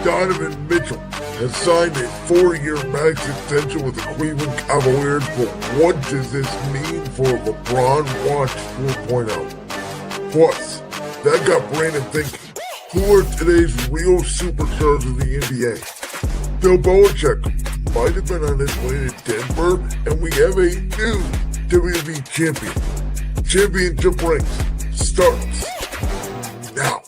Donovan Mitchell has signed a 4-year max extension with the Cleveland Cavaliers, but what does this mean for LeBron Watch 4.0? Plus, that got Brandon thinking, who are today's real superstars of the NBA? Bill Belichick might have been on his way to Denver, and we have a new WWE Champion. Championship rings starts now.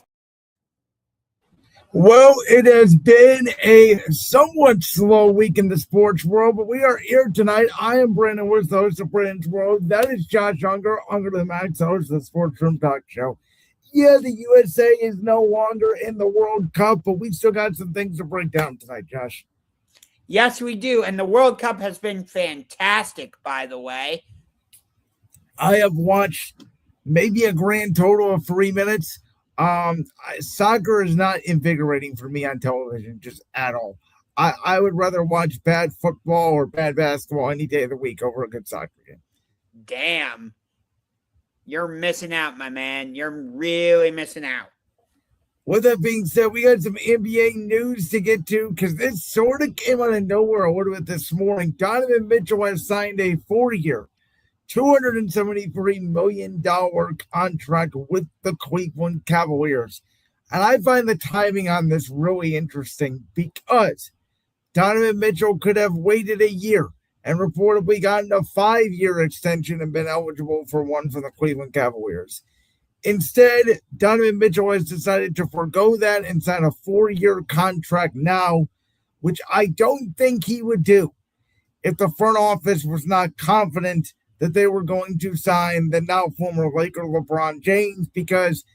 Well, it has been a somewhat slow week in the sports world, but we are here tonight. I am Brandon Woods, the host of Brandon's World. That is Josh Ungar, Ungar to the Max, the host of the Sports Room Talk Show. Yeah, the USA is no longer in the World Cup, but we still got some things to break down tonight, Josh. Yes, we do. And the World Cup has been fantastic, by the way. I have watched maybe a grand total of 3 minutes. Soccer is not invigorating for me on television, just at all. I would rather watch bad football or bad basketball any day of the week over a good soccer game. Damn. You're missing out, my man. You're really missing out. With that being said, we got some NBA news to get to because this sort of came out of nowhere a little bit this morning. Donovan Mitchell has signed a 4-year, $273 million contract with the Cleveland Cavaliers. And I find the timing on this really interesting because Donovan Mitchell could have waited a year and reportedly gotten a 5-year extension and been eligible for one for the Cleveland Cavaliers. Instead, Donovan Mitchell has decided to forego that and sign a 4-year contract now, which I don't think he would do if the front office was not confident that they were going to sign the now former Laker LeBron James, because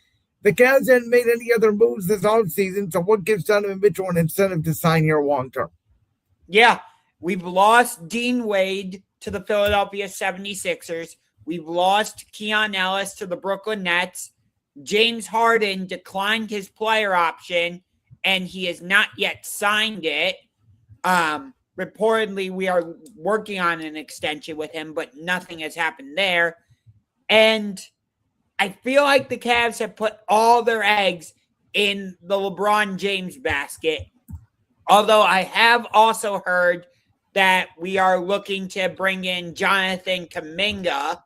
the Cavs hadn't made any other moves this offseason. So what gives Donovan Mitchell an incentive to sign here long term? Yeah, we've lost Dean Wade to the Philadelphia 76ers. We've lost Keon Ellis to the Brooklyn Nets. James Harden declined his player option, and he has not yet signed it. Reportedly, we are working on an extension with him, but nothing has happened there. And I feel like the Cavs have put all their eggs in the LeBron James basket. Although I have also heard that we are looking to bring in Jonathan Kuminga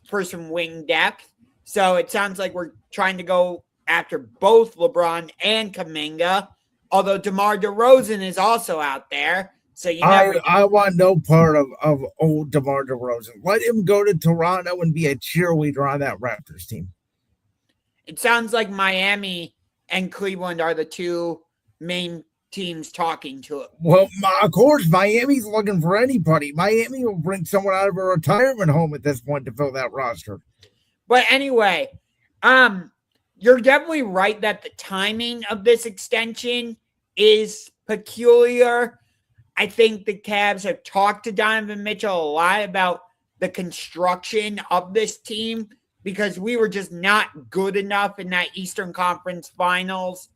for some wing depth. So it sounds like we're trying to go after both LeBron and Kuminga. Although DeMar DeRozan is also out there. So I want no part of old DeMar DeRozan. Let him go to Toronto and be a cheerleader on that Raptors team. It sounds like Miami and Cleveland are the two main teams talking to it. Well, of course, Miami's looking for anybody. Miami will bring someone out of a retirement home at this point to fill that roster. But anyway, you're definitely right that the timing of this extension is peculiar. I think the Cavs have talked to Donovan Mitchell a lot about the construction of this team because we were just not good enough in that Eastern Conference Finals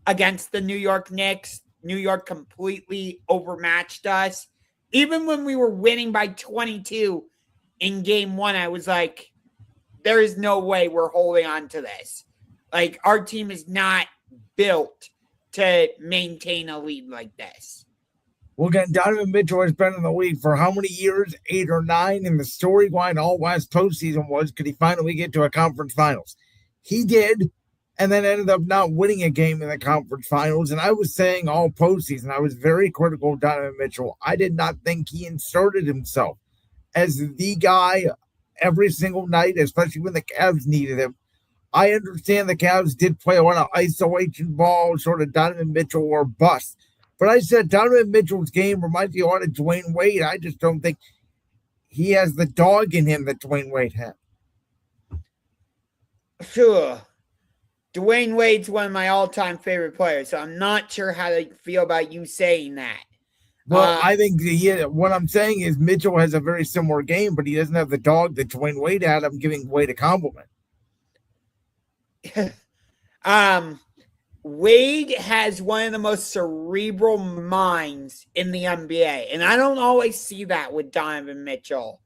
against the New York Knicks. New York completely overmatched us. Even when we were winning by 22 in game 1, I was like, there is no way we're holding on to this. Like, our team is not built to maintain a lead like this. Well, again, Donovan Mitchell has been in the league for how many years? 8 or 9. And the storyline all last postseason was, could he finally get to a conference finals? He did, and then ended up not winning a game in the conference finals. And I was saying all postseason, I was very critical of Donovan Mitchell. I did not think he inserted himself as the guy every single night, especially when the Cavs needed him. I understand the Cavs did play a lot of isolation ball, sort of Donovan Mitchell or bust. But I said Donovan Mitchell's game reminds me a lot of Dwayne Wade. I just don't think he has the dog in him that Dwayne Wade had. Sure. Dwayne Wade's one of my all-time favorite players, so I'm not sure how to feel about you saying that. Well, I think what I'm saying is Mitchell has a very similar game, but he doesn't have the dog that Dwayne Wade had. I'm giving Wade a compliment. Wade has one of the most cerebral minds in the NBA, and I don't always see that with Donovan Mitchell.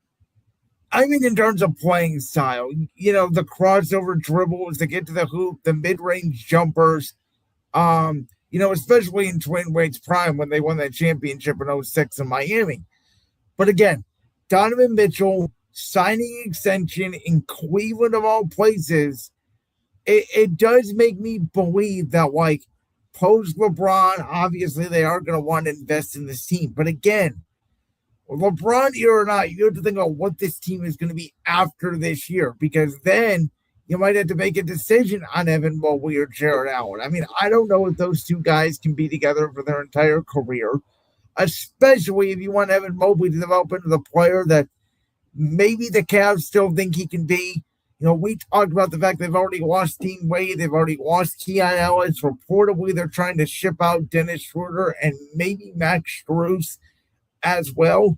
I mean, in terms of playing style, the crossover dribbles to get to the hoop, the mid-range jumpers, Especially in Dwayne Wade's prime when they won that championship in '06 in Miami. But again, Donovan Mitchell signing extension in Cleveland of all places, it does make me believe that, like, post LeBron, obviously they are going to want to invest in this team. But again, LeBron here or not, you have to think about what this team is going to be after this year, because then you might have to make a decision on Evan Mobley or Jared Allen. I mean, I don't know if those two guys can be together for their entire career, especially if you want Evan Mobley to develop into the player that maybe the Cavs still think he can be. We talked about the fact they've already lost Dean Wade. They've already lost Keon Ellis. Reportedly, they're trying to ship out Dennis Schroeder and maybe Max Strus as well.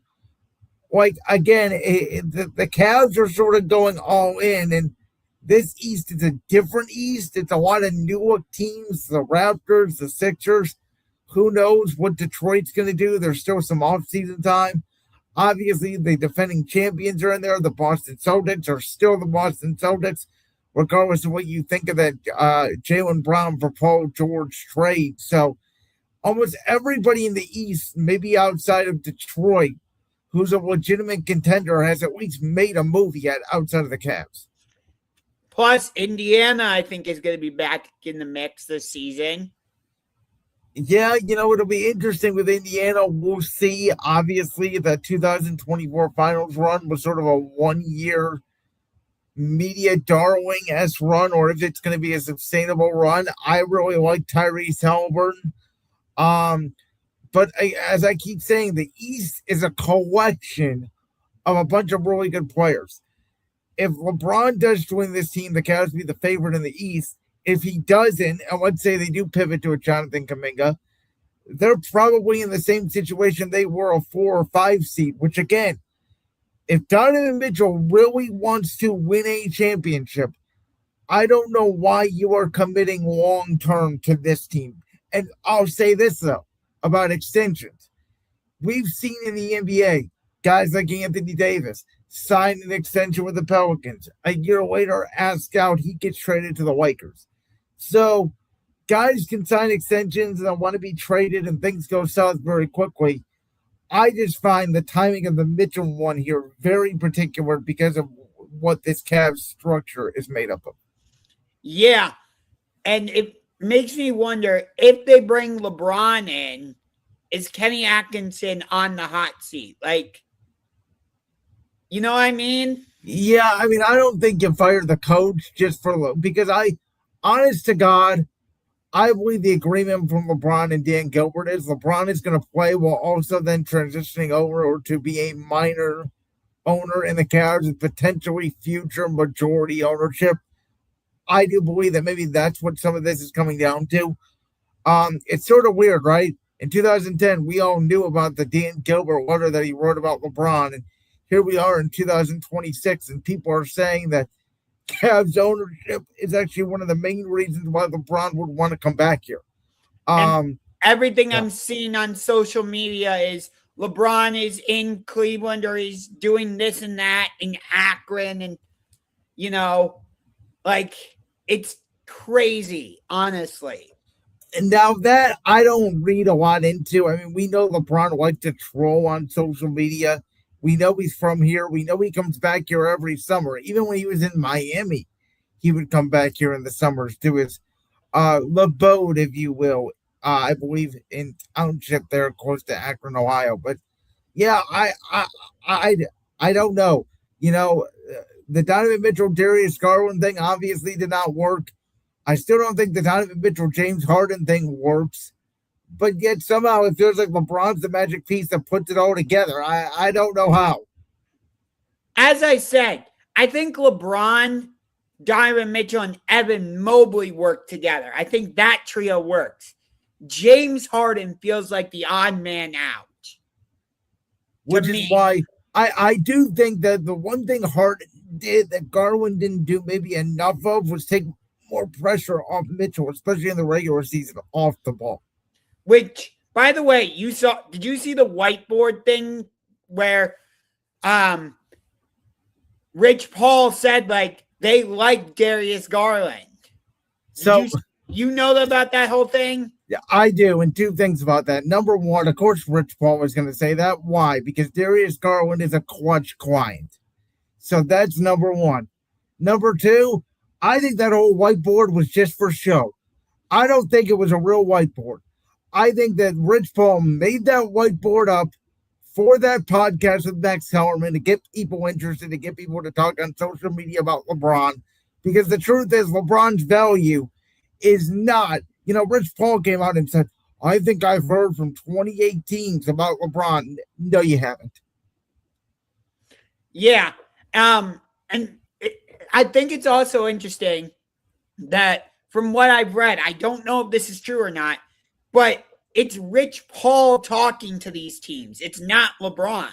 Like, again, the Cavs are sort of going all in, and this East is a different East. It's a lot of new teams, the Raptors, the Sixers. Who knows what Detroit's going to do? There's still some offseason time. Obviously, the defending champions are in there. The Boston Celtics are still the Boston Celtics, regardless of what you think of that Jaylen Brown for Paul George trade. So almost everybody in the East, maybe outside of Detroit, who's a legitimate contender, has at least made a move yet outside of the Cavs. Plus, Indiana, I think, is going to be back in the mix this season. Yeah, it'll be interesting with Indiana. We'll see. Obviously, the 2024 finals run was sort of a one-year media darling-esque run, or if it's going to be a sustainable run. I really like Tyrese Halliburton. But as I keep saying, the East is a collection of a bunch of really good players. If LeBron does join this team, the Cavs will be the favorite in the East. If he doesn't, and let's say they do pivot to a Jonathan Kuminga, they're probably in the same situation they were a 4 or 5 seed, which, again, if Donovan Mitchell really wants to win a championship, I don't know why you are committing long-term to this team. And I'll say this, though, about extensions. We've seen in the NBA, guys like Anthony Davis sign an extension with the Pelicans. A year later, asked out, he gets traded to the Lakers. So guys can sign extensions and want to be traded and things go south very quickly. I just find the timing of the Mitchell one here very particular because of what this Cavs structure is made up of. Yeah. And it makes me wonder, if they bring LeBron in, is Kenny Atkinson on the hot seat? Like, you know what I mean? Yeah, I mean, I don't think you fire the coach just for, because honest to God, I believe the agreement from LeBron and Dan Gilbert is LeBron is going to play while also then transitioning over or to be a minor owner in the Cavs and potentially future majority ownership. I do believe that maybe that's what some of this is coming down to. It's sort of weird, right? In 2010, we all knew about the Dan Gilbert letter that he wrote about LeBron, and here we are in 2026, and people are saying that Cavs ownership is actually one of the main reasons why LeBron would want to come back here. Everything I'm seeing on social media is LeBron is in Cleveland or he's doing this and that in Akron. And, it's crazy, honestly. And now that I don't read a lot into. I mean, we know LeBron likes to troll on social media. We know he's from here. We know he comes back here every summer. Even when he was in Miami, he would come back here in the summers to his abode, if you will. I believe in township there close to Akron, Ohio. But yeah, I don't know. The Donovan Mitchell Darius Garland thing obviously did not work. I still don't think the Donovan Mitchell James Harden thing works. But yet somehow it feels like LeBron's the magic piece that puts it all together. I don't know how. As I said, I think LeBron, Donovan Mitchell, and Evan Mobley work together. I think that trio works. James Harden feels like the odd man out. Which is why I do think that the one thing Harden did that Garland didn't do maybe enough of was take more pressure off Mitchell, especially in the regular season, off the ball. Which, by the way, did you see the whiteboard thing where Rich Paul said, they like Darius Garland? You know about that whole thing? Yeah, I do. And two things about that. Number one, of course, Rich Paul was going to say that. Why? Because Darius Garland is a clutch client. So that's number one. Number two, I think that whole whiteboard was just for show. I don't think it was a real whiteboard. I think that Rich Paul made that whiteboard up for that podcast with Max Kellerman to get people interested, to get people to talk on social media about LeBron. Because the truth is, LeBron's value is not, Rich Paul came out and said, I think I've heard from 28 teams about LeBron. No, you haven't. Yeah. I think it's also interesting that from what I've read, I don't know if this is true or not, but it's Rich Paul talking to these teams. It's not LeBron.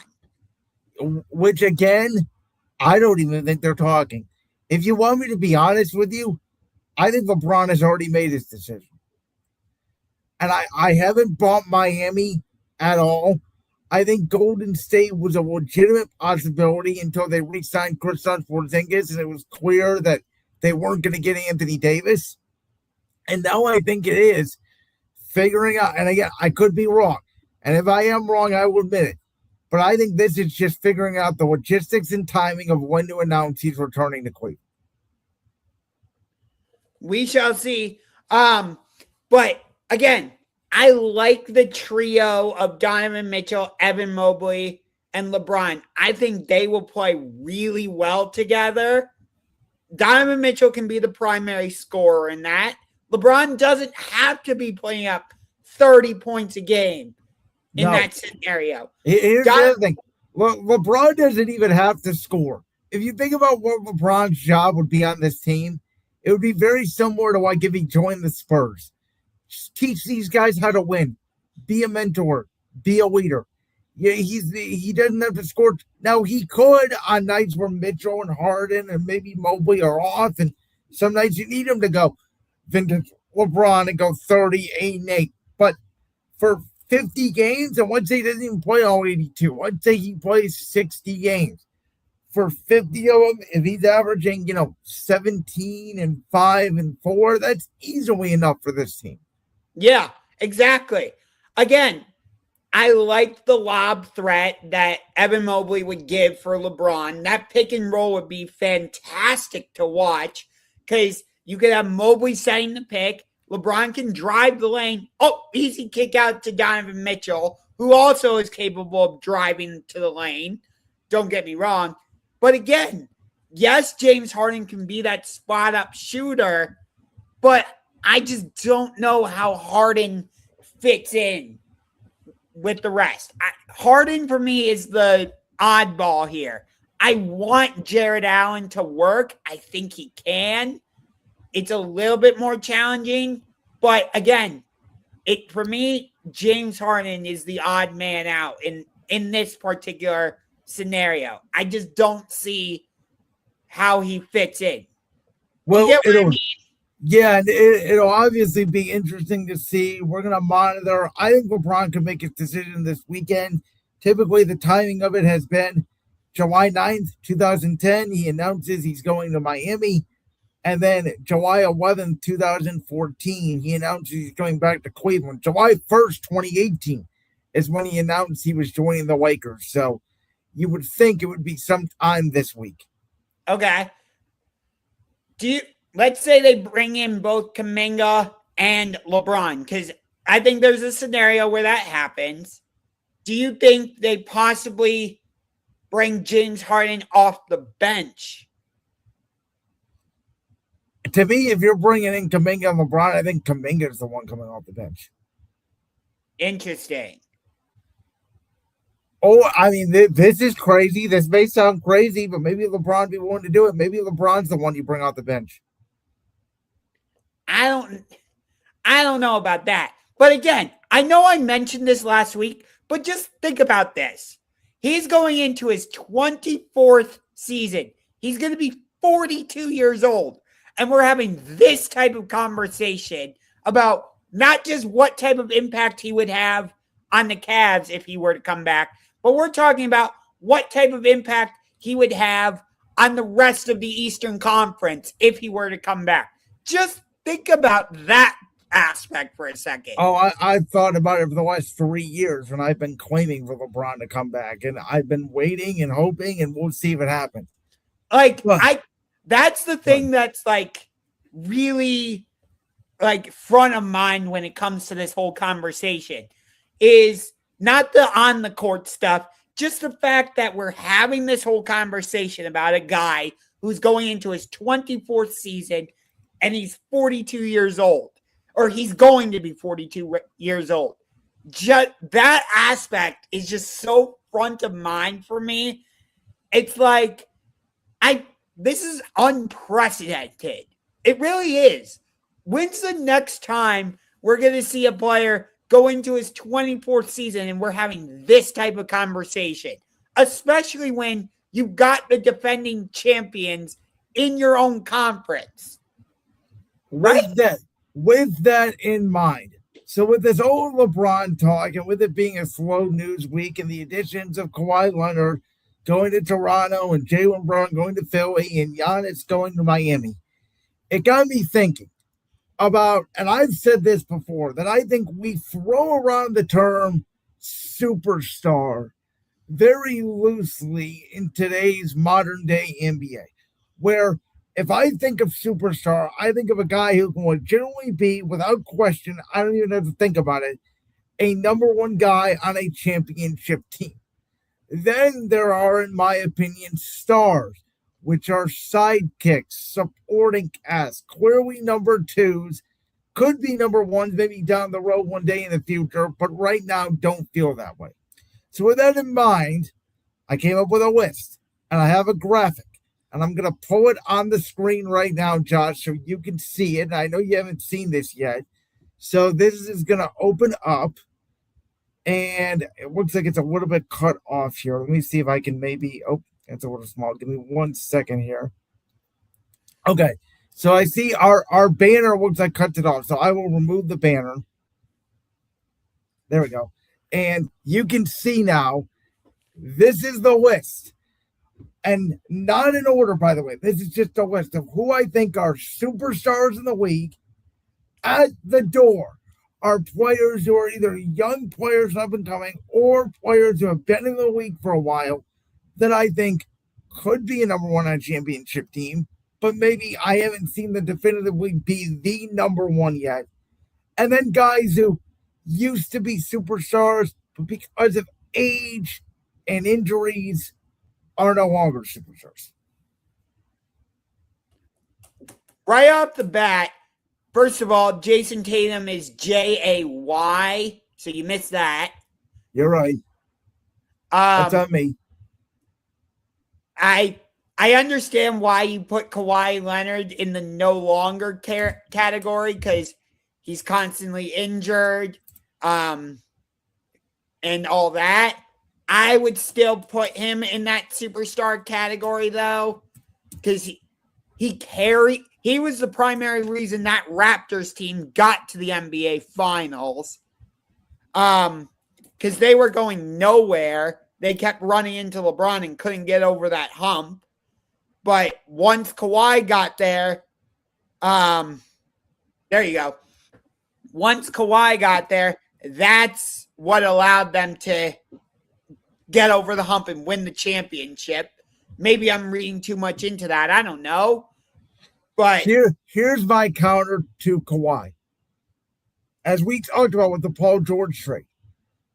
Which, again, I don't even think they're talking. If you want me to be honest with you, I think LeBron has already made his decision. And I haven't bought Miami at all. I think Golden State was a legitimate possibility until they re-signed Kristaps Porzingis, and it was clear that they weren't going to get Anthony Davis. And now I think it is figuring out, and again, I could be wrong. And if I am wrong, I will admit it. But I think this is just figuring out the logistics and timing of when to announce he's returning to Cleveland. We shall see. But again, I like the trio of Donovan Mitchell, Evan Mobley, and LeBron. I think they will play really well together. Donovan Mitchell can be the primary scorer in that. LeBron doesn't have to be putting up 30 points a game in that scenario. Here's the other thing. LeBron doesn't even have to score. If you think about what LeBron's job would be on this team, it would be very similar to like if he joined the Spurs. Just teach these guys how to win. Be a mentor. Be a leader. Yeah, he doesn't have to score. Now, he could on nights where Mitchell and Harden and maybe Mobley are off, and some nights you need him to go vintage LeBron and go 38 and 8. But for 50 games, and let's say he doesn't even play all 82. Let's say he plays 60 games. For 50 of them, if he's averaging, 17 and 5 and 4, that's easily enough for this team. Yeah, exactly. Again, I like the lob threat that Evan Mobley would give for LeBron. That pick and roll would be fantastic to watch because you could have Mobley setting the pick. LeBron can drive the lane. Oh, easy kick out to Donovan Mitchell, who also is capable of driving to the lane. Don't get me wrong. But again, yes, James Harden can be that spot-up shooter, but I just don't know how Harden fits in with the rest. Harden, for me, is the oddball here. I want Jared Allen to work. I think he can. It's a little bit more challenging. But again, for me, James Harden is the odd man out in this particular scenario. I just don't see how he fits in. Well, yeah, it'll obviously be interesting to see. We're going to monitor. I think LeBron could make his decision this weekend. Typically, the timing of it has been July 9th, 2010. He announces he's going to Miami. And then July 11th, 2014, he announces he's going back to Cleveland. July 1st, 2018 is when he announced he was joining the Lakers. So you would think it would be sometime this week. Okay. Let's say they bring in both Kuminga and LeBron, because I think there's a scenario where that happens. Do you think they possibly bring James Harden off the bench? To me, if you're bringing in Kuminga and LeBron, I think Kuminga is the one coming off the bench. Interesting. Oh, I mean, this is crazy. This may sound crazy, but maybe LeBron be willing to do it. Maybe LeBron's the one you bring off the bench. I don't know about that. But again, I know I mentioned this last week, but just think about this. He's going into his 24th season. He's going to be 42 years old. And we're having this type of conversation about not just what type of impact he would have on the Cavs if he were to come back, but we're talking about what type of impact he would have on the rest of the Eastern Conference if he were to come back. Just think about that aspect for a second. Oh, I've thought about it for the last 3 years when I've been claiming for LeBron to come back, and I've been waiting and hoping, and we'll see if it happens. Like, that's the thing that's like really like front of mind when it comes to this whole conversation is not the on the court stuff, just the fact that we're having this whole conversation about a guy who's going into his 24th season and he's 42 years old, or he's going to be 42 years old. Just that aspect is just so front of mind for me. It's like, this is unprecedented. It really is. When's the next time we're going to see a player go into his 24th season and we're having this type of conversation? Especially when you've got the defending champions in your own conference. Right? With that in mind, so with this old LeBron talk and with it being a slow news week and the additions of Kawhi Leonard going to Toronto and Jaylen Brown going to Philly and Giannis going to Miami, it got me thinking about, and I've said this before, that I think we throw around the term superstar very loosely in today's modern day NBA, where if I think of superstar, I think of a guy who can legitimately be, without question, I don't even have to think about it, a number one guy on a championship team. Then there are, in my opinion, stars, which are sidekicks, supporting cast, clearly number twos, could be number ones, maybe down the road one day in the future, but right now don't feel that way. So with that in mind, I came up with a list, and I have a graphic, and I'm going to pull it on the screen right now, Josh, so you can see it. And I know you haven't seen this yet. So this is going to open up, and it looks like it's a little bit cut off here. Let me see if I can maybe, it's a little small. Give me 1 second here. Okay, so I see our banner looks like cut it off, so I will remove the banner. There we go. And you can see now, this is the list. And not in order, by the way. This is just a list of who I think are superstars in the league. At the door are players who are either young players up and coming or players who have been in the league for a while that I think could be a number one on a championship team, but maybe I haven't seen them definitively be the number one yet. And then guys who used to be superstars, but because of age and injuries are no longer superstars. Right off the bat, first of all, Jason Tatum is Jay, so you missed that. You're right. That's on me. I understand why you put Kawhi Leonard in the no longer category because he's constantly injured and all that. I would still put him in that superstar category, though, because he was the primary reason that Raptors team got to the NBA Finals. Because they were going nowhere. They kept running into LeBron and couldn't get over that hump. But once Kawhi got there, there you go. Once Kawhi got there, that's what allowed them to get over the hump and win the championship. Maybe I'm reading too much into that. I don't know. But here's my counter to Kawhi. As we talked about with the Paul George trade,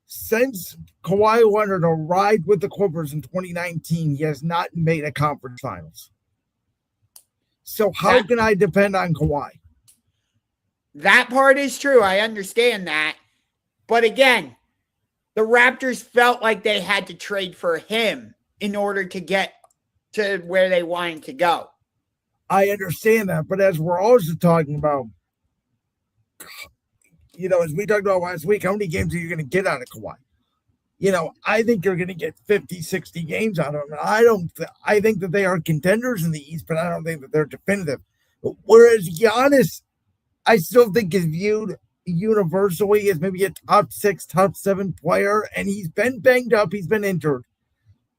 since Kawhi Leonard arrived with the Clippers in 2019, he has not made a conference finals. So how can I depend on Kawhi? That part is true. I understand that. But again, the Raptors felt like they had to trade for him in order to get to where they wanted to go. I understand that. But as we're also talking about, as we talked about last week, how many games are you going to get out of Kawhi? I think you're going to get 50, 60 games out of him. And I think that they are contenders in the East, but I don't think that they're definitive. Whereas Giannis, I still think is viewed universally as maybe a top 6, top 7 player, and he's been banged up, he's been injured.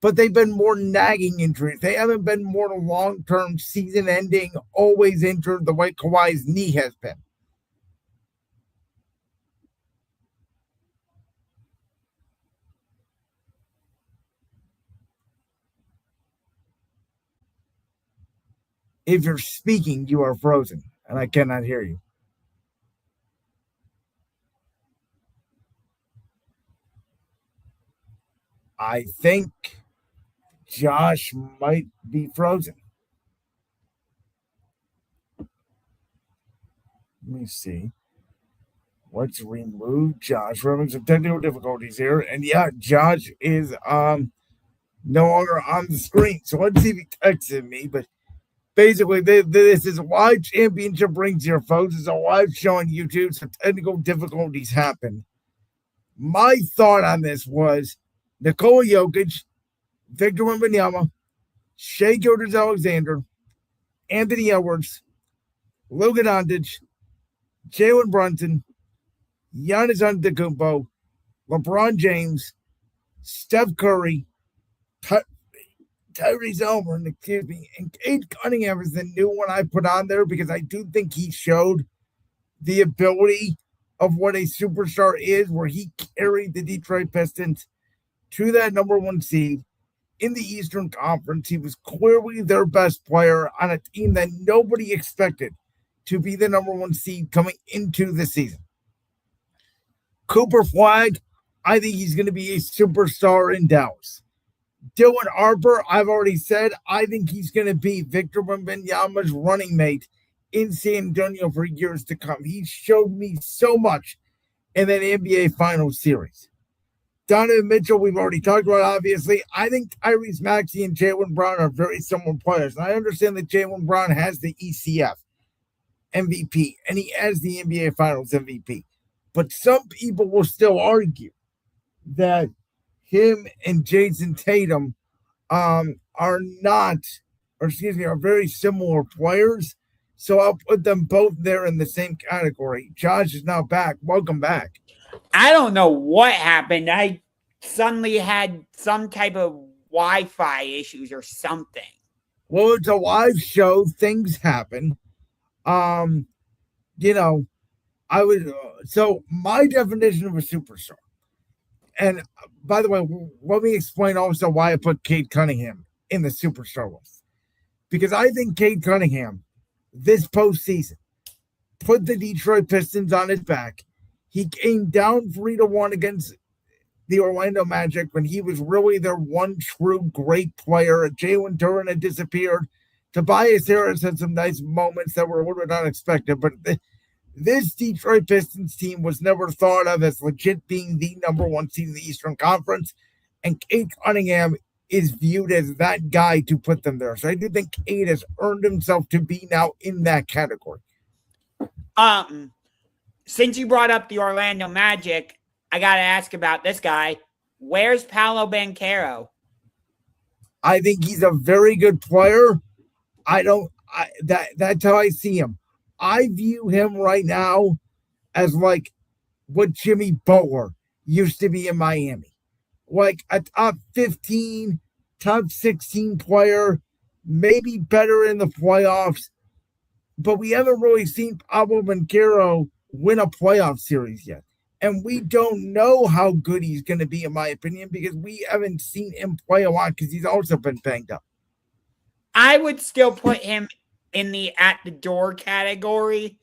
but they've been more nagging injuries. They haven't been more long-term, season-ending, always injured the way Kawhi's knee has been. If you're speaking, you are frozen, and I cannot hear you. I think Josh might be frozen. Let me see. Let's remove Josh. We're having some technical difficulties here. And yeah, Josh is no longer on the screen. So let's see if he texted me. But basically, this is a live championship rings here, folks. It's a live show on YouTube. So technical difficulties happen. My thought on this was Nikola Jokic, Victor Wembanyama, Shai Gilgeous-Alexander, Anthony Edwards, Luka Doncic, Jalen Brunson, Giannis Antetokounmpo, LeBron James, Steph Curry, Tyrese Haliburton, and Cade Cunningham is the new one I put on there because I do think he showed the ability of what a superstar is, where he carried the Detroit Pistons to that number one seed in the Eastern Conference. He was clearly their best player on a team that nobody expected to be the number one seed coming into the season. Cooper Flag, I think he's going to be a superstar in Dallas. Dylan Harper, I've already said, I think he's going to be Victor Wembanyama's running mate in San Antonio for years to come. He showed me so much in that NBA Finals series. Donovan Mitchell, we've already talked about, obviously. I think Tyrese Maxey and Jaylen Brown are very similar players. And I understand that Jaylen Brown has the ECF MVP and he has the NBA Finals MVP. But some people will still argue that him and Jason Tatum are very similar players. So I'll put them both there in the same category. Josh is now back. Welcome back. I don't know what happened. I suddenly had some type of Wi-Fi issues or something. Well, it's a live show. Things happen. So my definition of a superstar, and by the way, let me explain also why I put Cade Cunningham in the superstar list. Because I think Cade Cunningham, this postseason, put the Detroit Pistons on his back. He came down 3-1 against the Orlando Magic when he was really their one true great player. Jalen Duren had disappeared. Tobias Harris had some nice moments that were a little bit unexpected, but this Detroit Pistons team was never thought of as legit being the number one seed in the Eastern Conference, and Cade Cunningham is viewed as that guy to put them there. So I do think Cade has earned himself to be now in that category. Since you brought up the Orlando Magic, I got to ask about this guy. Where's Paolo Banchero? I think he's a very good player. That's how I see him. I view him right now as like what Jimmy Butler used to be in Miami. Like a top 15, top 16 player, maybe better in the playoffs. But we haven't really seen Paolo Banchero win a playoff series yet. And we don't know how good he's going to be, in my opinion, because we haven't seen him play a lot because he's also been banged up. I would still put him in the at the door category.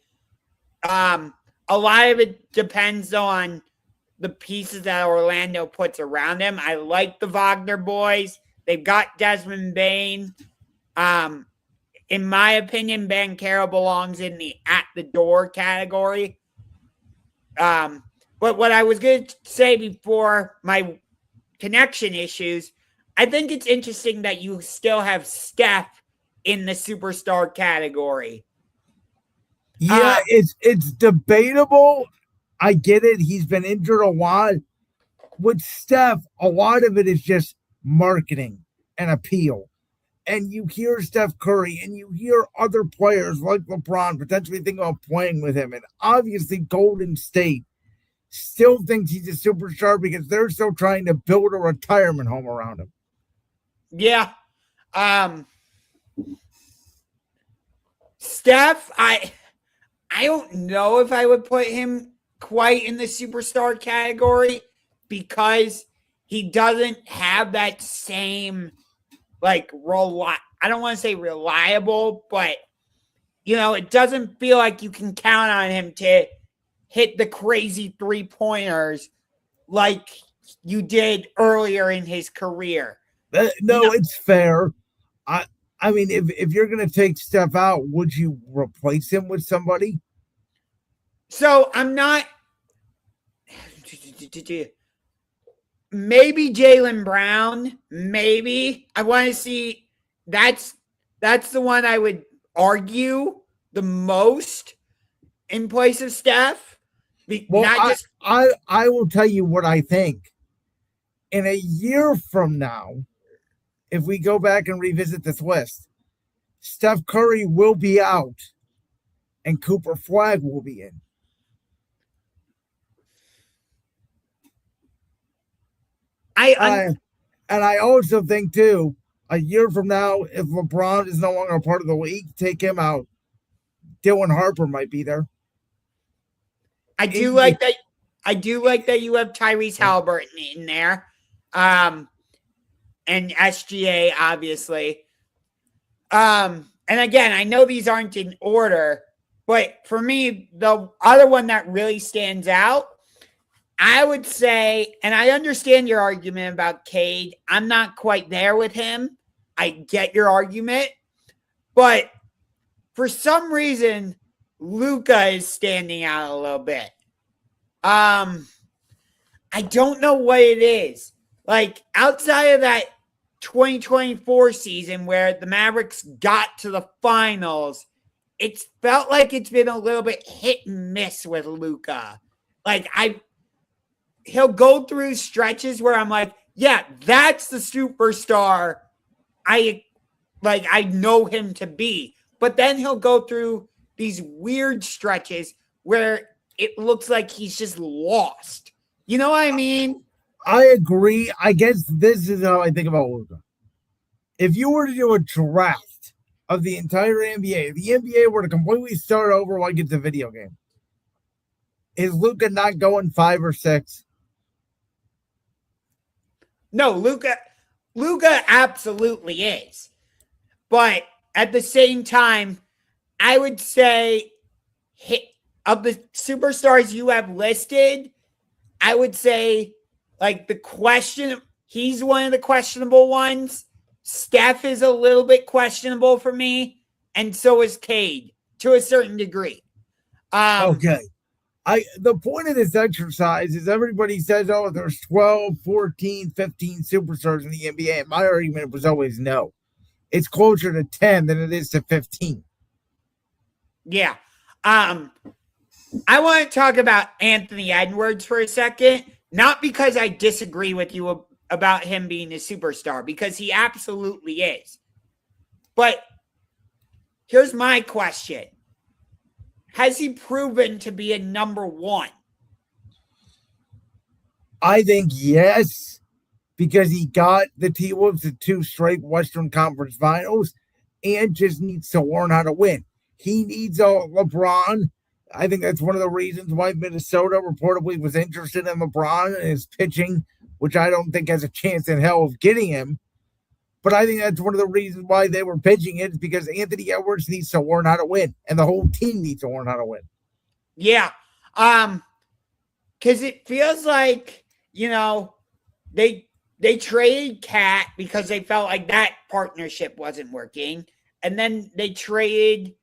A lot of it depends on the pieces that Orlando puts around him. I like the Wagner boys. They've got Desmond Bane. In my opinion, Banchero belongs in the at the door category. But what I was going to say before my connection issues, I think it's interesting that you still have Steph in the superstar category. Yeah, it's debatable. I get it. He's been injured a lot. With Steph, a lot of it is just marketing and appeal. And you hear Steph Curry and you hear other players like LeBron potentially thinking about playing with him. And obviously Golden State still thinks he's a superstar because they're still trying to build a retirement home around him. Yeah. Steph, I don't know if I would put him quite in the superstar category because he doesn't have that same I don't want to say reliable, but it doesn't feel like you can count on him to hit the crazy 3-pointers like you did earlier in his career. It's fair. I mean, if you're going to take Steph out, would you replace him with somebody? So I'm not. Maybe Jaylen Brown. Maybe I want to see. That's the one I would argue the most in place of Steph. I will tell you what I think. In a year from now, if we go back and revisit this list, Steph Curry will be out and Cooper Flagg will be in. And I also think, too, a year from now, if LeBron is no longer a part of the league, take him out. Dylan Harper might be there. I do like that you have Tyrese Halliburton in there. And SGA, obviously. And again, I know these aren't in order, but for me, the other one that really stands out, I would say, and I understand your argument about Cade. I'm not quite there with him. I get your argument, but for some reason, Luka is standing out a little bit. I don't know what it is. Outside of that 2024 season where the Mavericks got to the finals, it's felt like it's been a little bit hit and miss with Luka. He'll go through stretches where I'm like, yeah, that's the superstar I know him to be. But then he'll go through these weird stretches where it looks like he's just lost. You know what I mean? I agree. I guess this is how I think about Luka. If you were to do a draft of the entire NBA, if the NBA were to completely start over like it's a video game, is Luka not going 5 or 6? No, Luka absolutely is. But at the same time, I would say of the superstars you have listed, I would say he's one of the questionable ones. Steph is a little bit questionable for me, and so is Cade to a certain degree. Okay. The point of this exercise is everybody says, oh, there's 12, 14, 15 superstars in the NBA. And my argument was always no. It's closer to 10 than it is to 15. Yeah. I want to talk about Anthony Edwards for a second, not because I disagree with you about him being a superstar, because he absolutely is. But here's my question. Has he proven to be a number one? I think yes, because he got the T-Wolves to 2 straight Western Conference Finals and just needs to learn how to win. He needs a LeBron. I think that's one of the reasons why Minnesota reportedly was interested in LeBron and his pitching, which I don't think has a chance in hell of getting him. But I think that's one of the reasons why they were pitching it, is because Anthony Edwards needs to learn how to win, and the whole team needs to learn how to win. Yeah. Because it feels like, they traded Cat because they felt like that partnership wasn't working. And then they traded,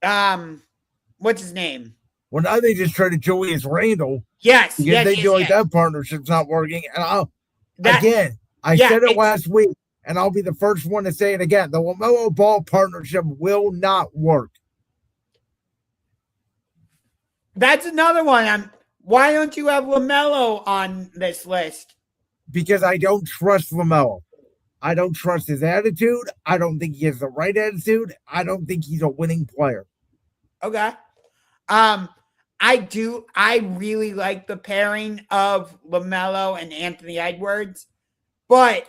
what's his name? Well, now they just traded Julius Randle. Yes. Because they feel like that partnership's not working. And I said it last week, and I'll be the first one to say it again. The LaMelo Ball partnership will not work. That's another one. Why don't you have LaMelo on this list? Because I don't trust LaMelo. I don't trust his attitude. I don't think he has the right attitude. I don't think he's a winning player. Okay. I really like the pairing of LaMelo and Anthony Edwards, but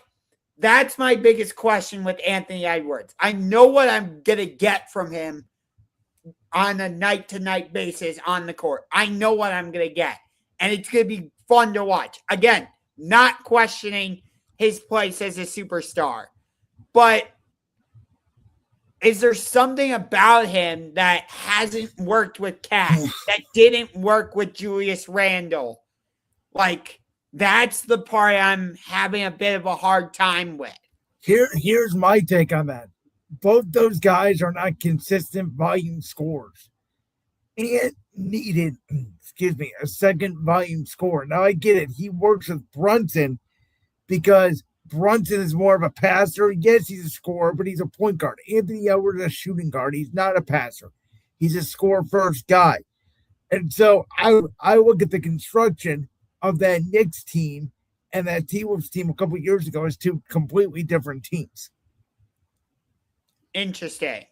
That's my biggest question with Anthony Edwards. I know what I'm going to get from him on a night-to-night basis on the court. I know what I'm going to get, and it's going to be fun to watch. Again, not questioning his place as a superstar, but is there something about him that hasn't worked with Cat, that didn't work with Julius Randle? Like, that's the part I'm having a bit of a hard time with. Here's my take on that. Both those guys are not consistent volume scorers. And needed, a second volume scorer. Now I get it. He works with Brunson because Brunson is more of a passer. Yes, he's a scorer, but he's a point guard. Anthony Edwards is a shooting guard. He's not a passer. He's a score first guy. And so I look at the construction of that Knicks team and that T-Wolves team a couple years ago as two completely different teams. Interesting.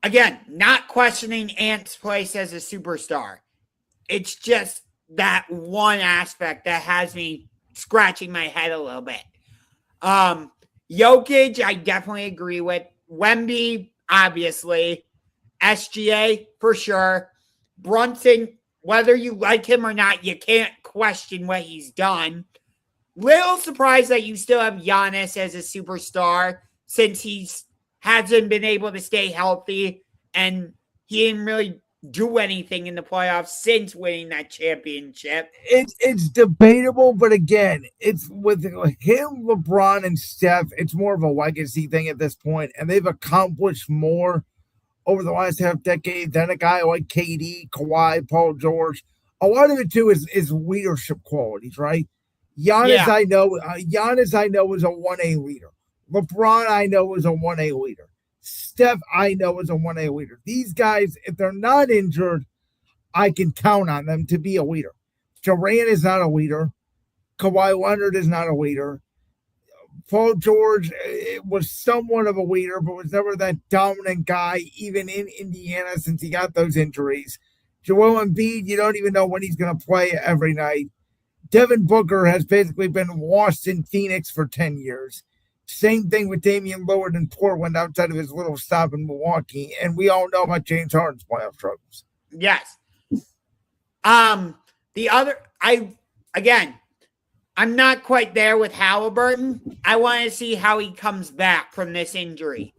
Again, not questioning Ant's place as a superstar. It's just that one aspect that has me scratching my head a little bit. Jokic, I definitely agree with. Wemby, obviously. SGA, for sure. Brunson, whether you like him or not, you can't question what he's done. Little surprised that you still have Giannis as a superstar since he hasn't been able to stay healthy and he didn't really do anything in the playoffs since winning that championship. It's debatable, but again, it's with him, LeBron, and Steph, it's more of a legacy thing at this point, and they've accomplished more over the last half decade than a guy like KD, Kawhi, Paul George. A lot of it too is leadership qualities, right? Giannis, I know is a 1A leader. LeBron, I know, is a 1A leader. Steph, I know, is a 1A leader. These guys, if they're not injured, I can count on them to be a leader. Durant is not a leader. Kawhi Leonard is not a leader. Paul George was somewhat of a leader, but was never that dominant guy, even in Indiana, since he got those injuries. Joel Embiid, you don't even know when he's going to play every night. Devin Booker has basically been lost in Phoenix for 10 years. Same thing with Damian Lillard in Portland outside of his little stop in Milwaukee. And we all know about James Harden's playoff struggles. Yes. I'm not quite there with Halliburton. I want to see how he comes back from this injury.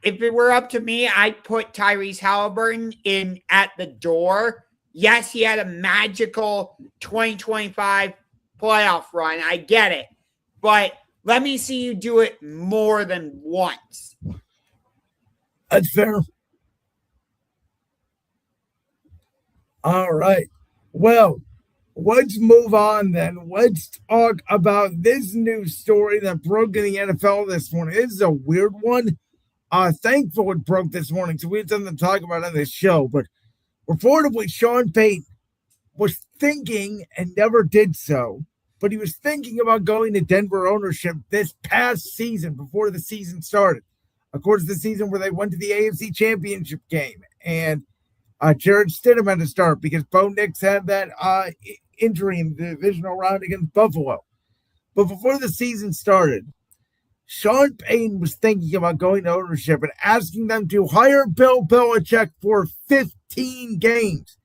If it were up to me, I'd put Tyrese Halliburton in at the door. Yes, he had a magical 2025 playoff run. I get it. But let me see you do it more than once. That's fair. All right. Well, let's move on then. Let's talk about this news story that broke in the NFL this morning. This is a weird one. Thankful it broke this morning, so we had something to talk about on this show. But reportedly, Sean Payton was thinking, and never did so, but he was thinking about going to Denver ownership this past season before the season started. Of course, the season where they went to the AFC Championship game. And Jared Stidham had to start because Bo Nix had that injury in the divisional round against Buffalo. But before the season started, Sean Payton was thinking about going to ownership and asking them to hire Bill Belichick for 15 games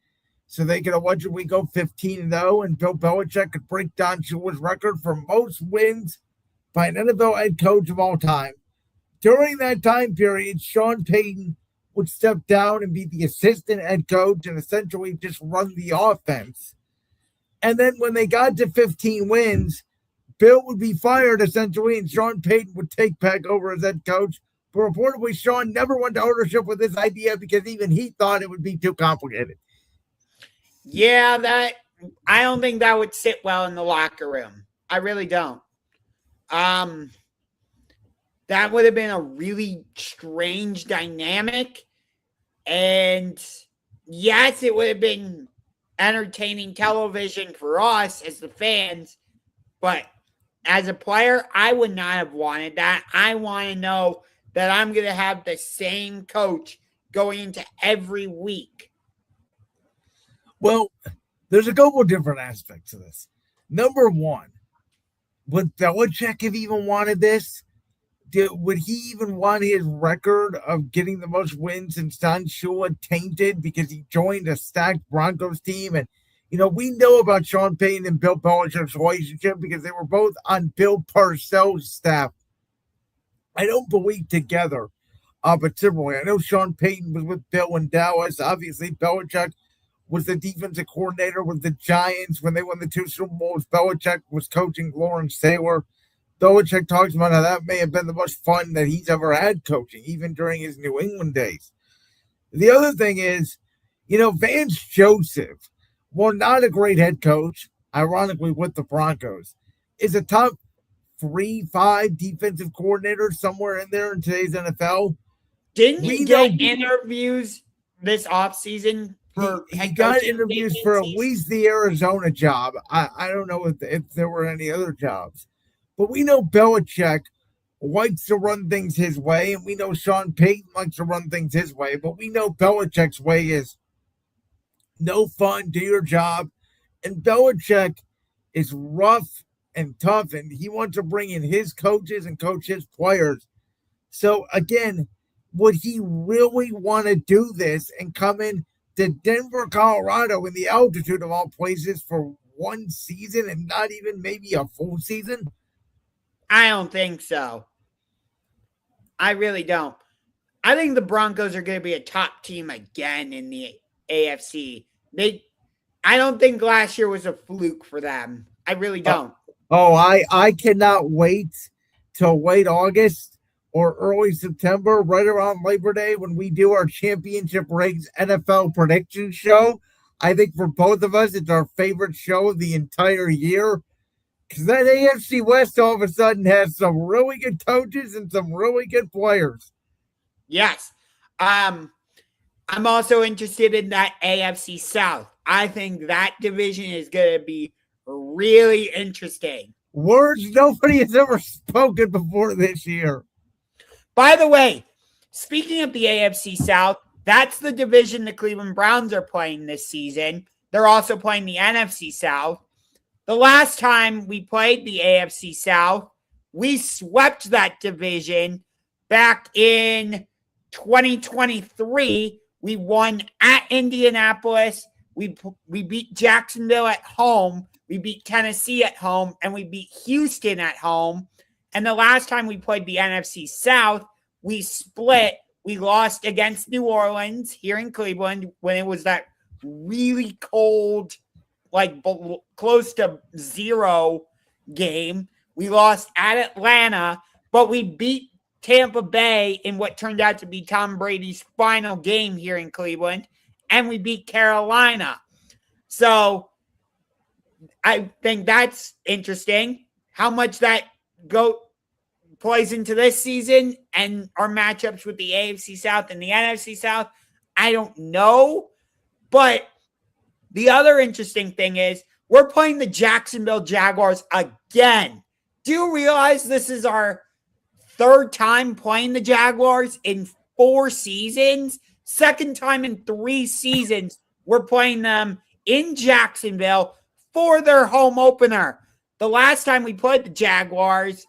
so they could allegedly go 15-0 and Bill Belichick could break Don Shula's record for most wins by an NFL head coach of all time. During that time period, Sean Payton would step down and be the assistant head coach and essentially just run the offense. And then when they got to 15 wins, Bill would be fired essentially, and Sean Payton would take back over as head coach. But reportedly, Sean never went to ownership with this idea because even he thought it would be too complicated. Yeah, I don't think that would sit well in the locker room. I really don't. That would have been a really strange dynamic. And yes, it would have been entertaining television for us as the fans. But as a player, I would not have wanted that. I want to know that I'm going to have the same coach going into every week. Well, there's a couple of different aspects of this. Number one, would Belichick have even wanted this? Would he even want his record of getting the most wins since Don Shula tainted because he joined a stacked Broncos team? And, we know about Sean Payton and Bill Belichick's relationship because they were both on Bill Parcells' staff. I don't believe together, but similarly. I know Sean Payton was with Bill in Dallas. Obviously, Belichick was the defensive coordinator with the Giants when they won the 2 Super Bowls. Belichick was coaching Lawrence Taylor. Belichick talks about how that may have been the most fun that he's ever had coaching, even during his New England days. The other thing is, Vance Joseph, while not a great head coach, ironically with the Broncos, is a top 3-5 defensive coordinator somewhere in there in today's NFL. Didn't he get interviews this offseason? He got interviews for at least the Arizona job. I don't know if there were any other jobs. But we know Belichick likes to run things his way, and we know Sean Payton likes to run things his way. But we know Belichick's way is no fun, do your job. And Belichick is rough and tough, and he wants to bring in his coaches and coach his players. So, again, would he really want to do this and come in to Denver, Colorado, in the altitude of all places for one season and not even maybe a full season? I don't think so. I really don't. I think the Broncos are going to be a top team again in the AFC. I don't think last year was a fluke for them. I really don't. I cannot wait till late August or early September, right around Labor Day, when we do our championship rings NFL prediction show. I think for both of us, it's our favorite show of the entire year. Because that AFC West all of a sudden has some really good coaches and some really good players. Yes. I'm also interested in that AFC South. I think that division is going to be really interesting. Words nobody has ever spoken before this year. By the way, speaking of the AFC South, that's the division the Cleveland Browns are playing this season. They're also playing the NFC South. The last time we played the AFC South, we swept that division back in 2023. We won at Indianapolis. We beat Jacksonville at home. We beat Tennessee at home. And we beat Houston at home. And the last time we played the NFC South, we split. We lost against New Orleans here in Cleveland when it was that really cold, like close to 0 game. We lost at Atlanta, but we beat Tampa Bay in what turned out to be Tom Brady's final game here in Cleveland, and we beat Carolina. So I think that's interesting how much that plays into this season and our matchups with the AFC South and the NFC South. I don't know, but the other interesting thing is we're playing the Jacksonville Jaguars again. Do you realize this is our 3rd time playing the Jaguars in 4 seasons? 2nd time in 3 seasons we're playing them in Jacksonville for their home opener. The last time we played the Jaguars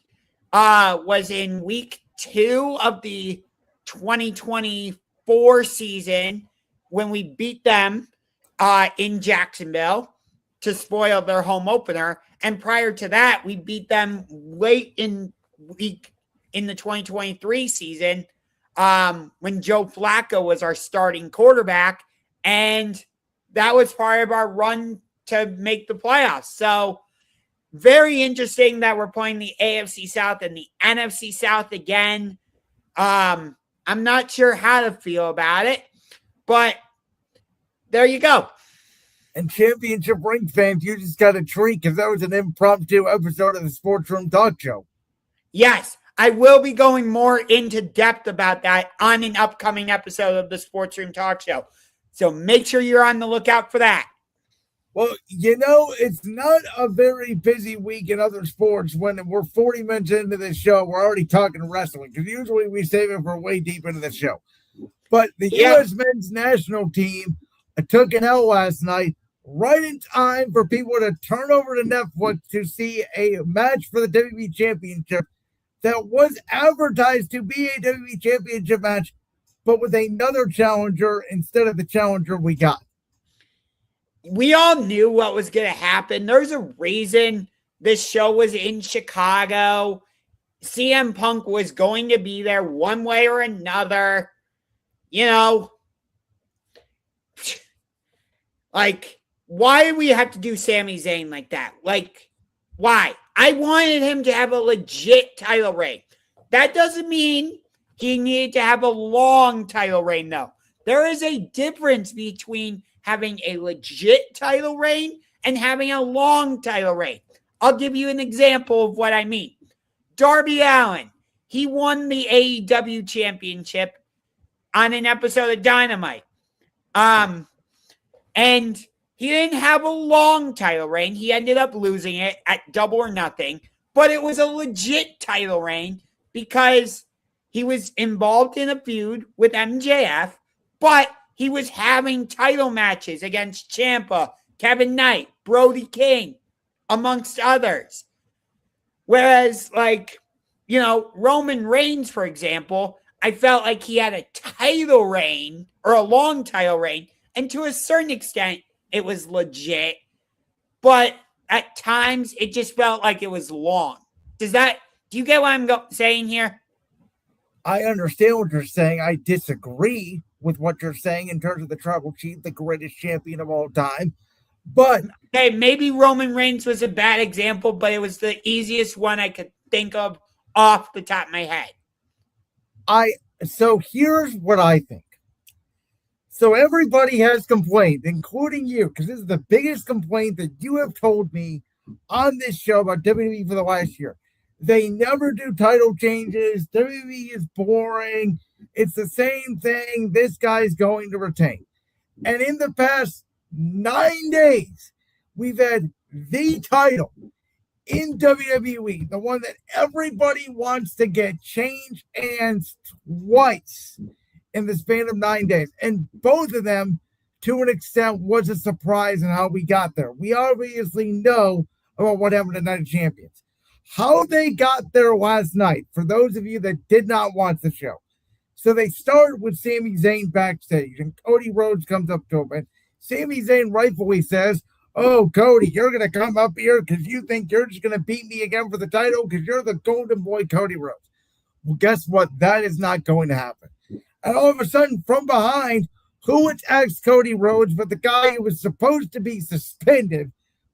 was in week 2 of the 2024 season when we beat them in Jacksonville to spoil their home opener. And prior to that, we beat them late in the 2023 season when Joe Flacco was our starting quarterback. And that was part of our run to make the playoffs. So very interesting that we're playing the AFC South and the NFC South again. I'm not sure how to feel about it, but there you go. And championship ring fans, you just got a treat because that was an impromptu episode of the Sports Room Talk Show. Yes, I will be going more into depth about that on an upcoming episode of the Sports Room Talk Show. So make sure you're on the lookout for that. Well, it's not a very busy week in other sports when we're 40 minutes into this show. We're already talking wrestling because usually we save it for way deep into the show. But the U.S. men's national team took an L last night, right in time for people to turn over to Netflix to see a match for the WWE Championship that was advertised to be a WWE Championship match, but with another challenger instead of the challenger we got. We all knew what was going to happen. There's a reason this show was in Chicago. CM Punk was going to be there one way or another. You know, like, why do we have to do Sami Zayn like that? Like, why? I wanted him to have a legit title reign. That doesn't mean he needed to have a long title reign, though. There is a difference between having a legit title reign and having a long title reign. I'll give you an example of what I mean. Darby Allin, he won the AEW championship on an episode of Dynamite. And he didn't have a long title reign. He ended up losing it at Double or Nothing. But it was a legit title reign because he was involved in a feud with MJF, but he was having title matches against Ciampa, Kevin Knight, Brody King, amongst others. Whereas, like, you know, Roman Reigns, for example, I felt like he had a title reign or a long title reign, and to a certain extent, it was legit. But at times, it just felt like it was long. Do you get what I'm saying here? I understand what you're saying. I disagree with what you're saying in terms of the Tribal Chief, the greatest champion of all time. But okay, maybe Roman Reigns was a bad example, but it was the easiest one I could think of off the top of my head. So here's what I think. So everybody has complained, including you, because this is the biggest complaint that you have told me on this show about WWE for the last year. They never do title changes. WWE is boring. It's the same thing. This guy's going to retain. And in the past 9 days, we've had the title in WWE, the one that everybody wants to get changed hands twice in the span of 9 days. And both of them, to an extent, was a surprise in how we got there. We obviously know about what happened at Night of Champions. How they got there last night, for those of you that did not watch the show. So they start with Sami Zayn backstage, and Cody Rhodes comes up to him, and Sami Zayn rightfully says, "Oh, Cody, you're going to come up here because you think you're just going to beat me again for the title because you're the golden boy, Cody Rhodes." Well, guess what? That is not going to happen. And all of a sudden, from behind, who attacks Cody Rhodes but the guy who was supposed to be suspended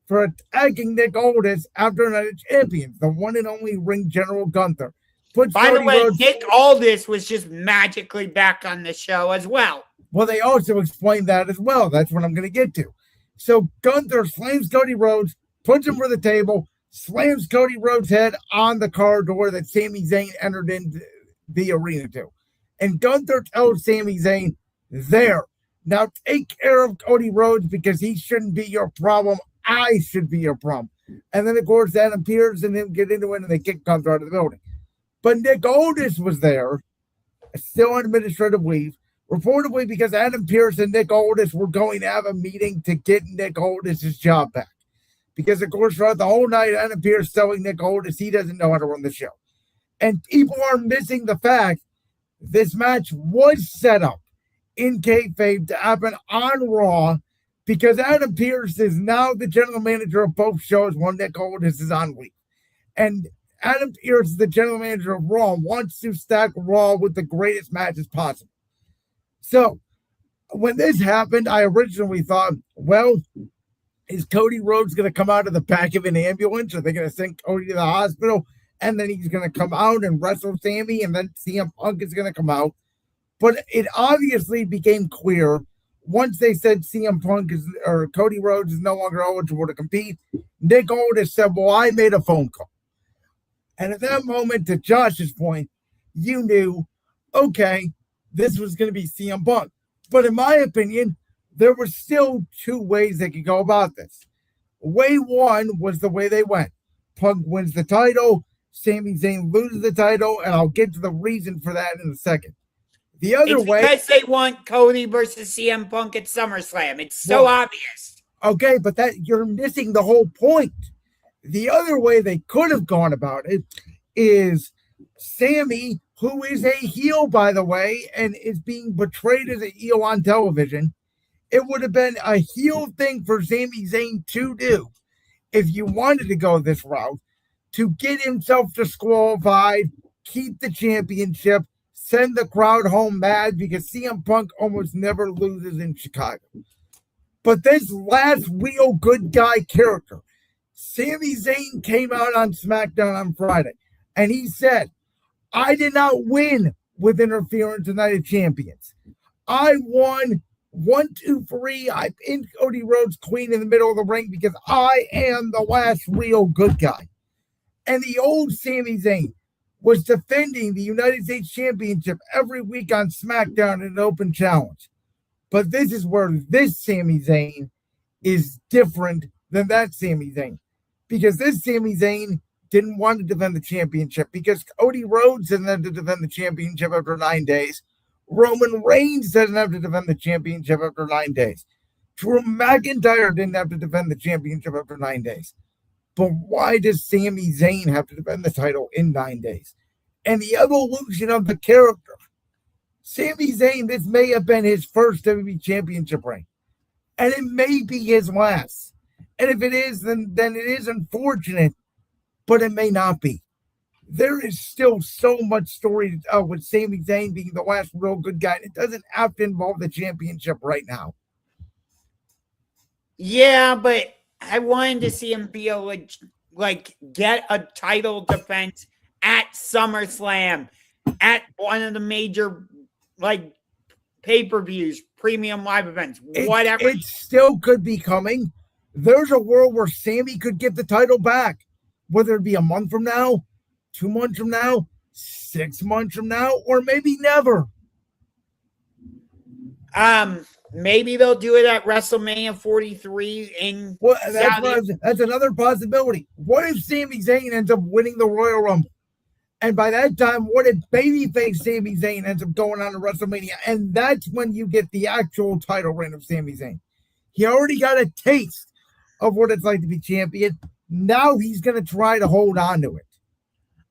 for attacking Nick Aldis after Night of Champions, the one and only ring general Gunther. By the way, Nick Aldis was just magically back on the show as well. Well, they also explained that as well. That's what I'm going to get to. So Gunther slams Cody Rhodes, puts him for the table, slams Cody Rhodes' head on the car door that Sami Zayn entered into the arena to. And Gunther tells Sami Zayn, "There, now take care of Cody Rhodes because he shouldn't be your problem. I should be your problem." And then, of course, Adam Pearce and him get into it, and they kick Gunther out of the building. But Nick Aldis was there, still on administrative leave, reportedly because Adam Pearce and Nick Aldis were going to have a meeting to get Nick Aldis' job back. Because, of course, throughout the whole night, Adam Pearce telling Nick Aldis he doesn't know how to run the show. And people are missing the fact this match was set up in kayfabe to happen on Raw because Adam Pearce is now the general manager of both shows while Nick Aldis is on leave. And Adam Pearce, the general manager of Raw, wants to stack Raw with the greatest matches possible. So, when this happened, I originally thought, well, is Cody Rhodes going to come out of the back of an ambulance? Are they going to send Cody to the hospital? And then he's going to come out and wrestle Sami, and then CM Punk is going to come out. But it obviously became clear once they said CM Punk or Cody Rhodes is no longer eligible to compete. Nick Aldis said, "Well, I made a phone call." And at that moment, to Josh's point, you knew, okay, this was going to be CM Punk. But in my opinion, there were still two ways they could go about this. Way one was the way they went. Punk wins the title, Sami Zayn loses the title, and I'll get to the reason for that in a second. The other way, because they want Cody versus CM Punk at SummerSlam. It's so obvious. Okay, but that you're missing the whole point. The other way they could have gone about it is Sammy, who is a heel, by the way, and is being portrayed as a heel on television. It would have been a heel thing for Sami Zayn to do if you wanted to go this route, to get himself disqualified, keep the championship, send the crowd home mad because CM Punk almost never loses in Chicago. But this last real good guy character, Sami Zayn, came out on SmackDown on Friday, and he said, I did not win with interference in Night of Champions. I won 1, 2, 3. I pinned Cody Rhodes clean in the middle of the ring because I am the last real good guy. And the old Sami Zayn was defending the United States Championship every week on SmackDown in an open challenge. But this is where this Sami Zayn is different than that Sami Zayn. Because this Sami Zayn didn't want to defend the championship because Cody Rhodes didn't have to defend the championship after 9 days. Roman Reigns doesn't have to defend the championship after 9 days. Drew McIntyre didn't have to defend the championship after 9 days. But why does Sami Zayn have to defend the title in 9 days? And the evolution of the character. Sami Zayn, this may have been his first WWE Championship reign. And it may be his last. And if it is, then it is unfortunate, but it may not be. There is still so much story to tell with Sami Zayn being the last real good guy. It doesn't have to involve the championship right now. Yeah, but I wanted to see him be able to like get a title defense at SummerSlam, at one of the major like pay-per-views, premium live events, whatever. It still could be coming. There's a world where Sammy could get the title back, whether it be a month from now, 2 months from now, 6 months from now, or maybe never. Maybe they'll do it at WrestleMania 43 in that's another possibility. What if Sami Zayn ends up winning the Royal Rumble? And by that time, what if babyface Sami Zayn ends up going on to WrestleMania? And that's when you get the actual title reign of Sami Zayn. He already got a taste of what it's like to be champion. Now he's going to try to hold on to it.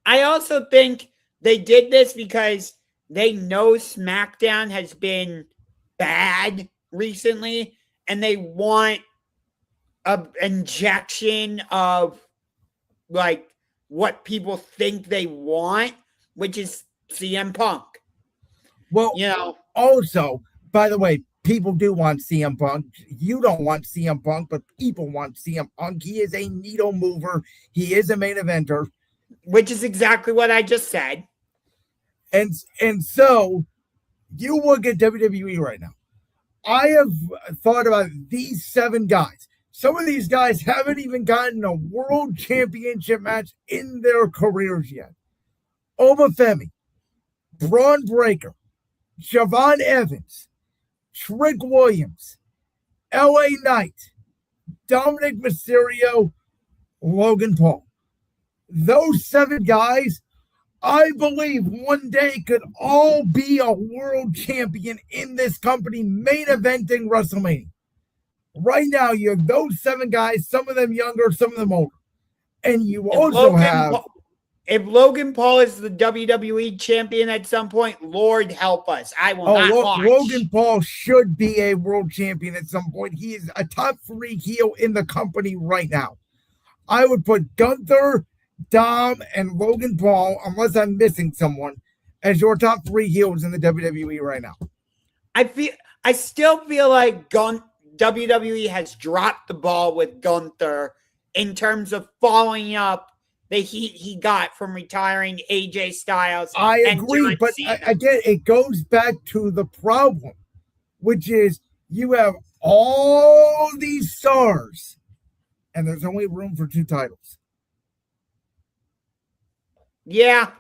I also think they did this because they know SmackDown has been bad recently, and they want an injection of like what people think they want, which is CM Punk. Well, also, by the way, people do want CM Punk. You don't want CM Punk, but people want CM Punk. He is a needle mover. He is a main eventer. Which is exactly what I just said. And so you look at WWE right now. I have thought about these 7 guys. Some of these guys haven't even gotten a world championship match in their careers yet. Obafemi, Braun Breaker, Javon Evans, Trick Williams, LA Knight, Dominic Mysterio, Logan Paul. Those 7 guys, I believe one day could all be a world champion in this company, main eventing WrestleMania. Right now, you have those 7 guys, some of them younger, some of them older. And you if Logan Paul is the WWE champion at some point, Lord help us. I will not watch. Logan Paul should be a world champion at some point. He is a top 3 heel in the company right now. I would put Gunther, Dom, and Logan Paul, unless I'm missing someone, as your top 3 heels in the WWE right now. I still feel like WWE has dropped the ball with Gunther in terms of following up the heat he got from retiring AJ Styles. I agree, but again, it goes back to the problem, which is you have all these stars, and there's only room for 2 titles. Yeah,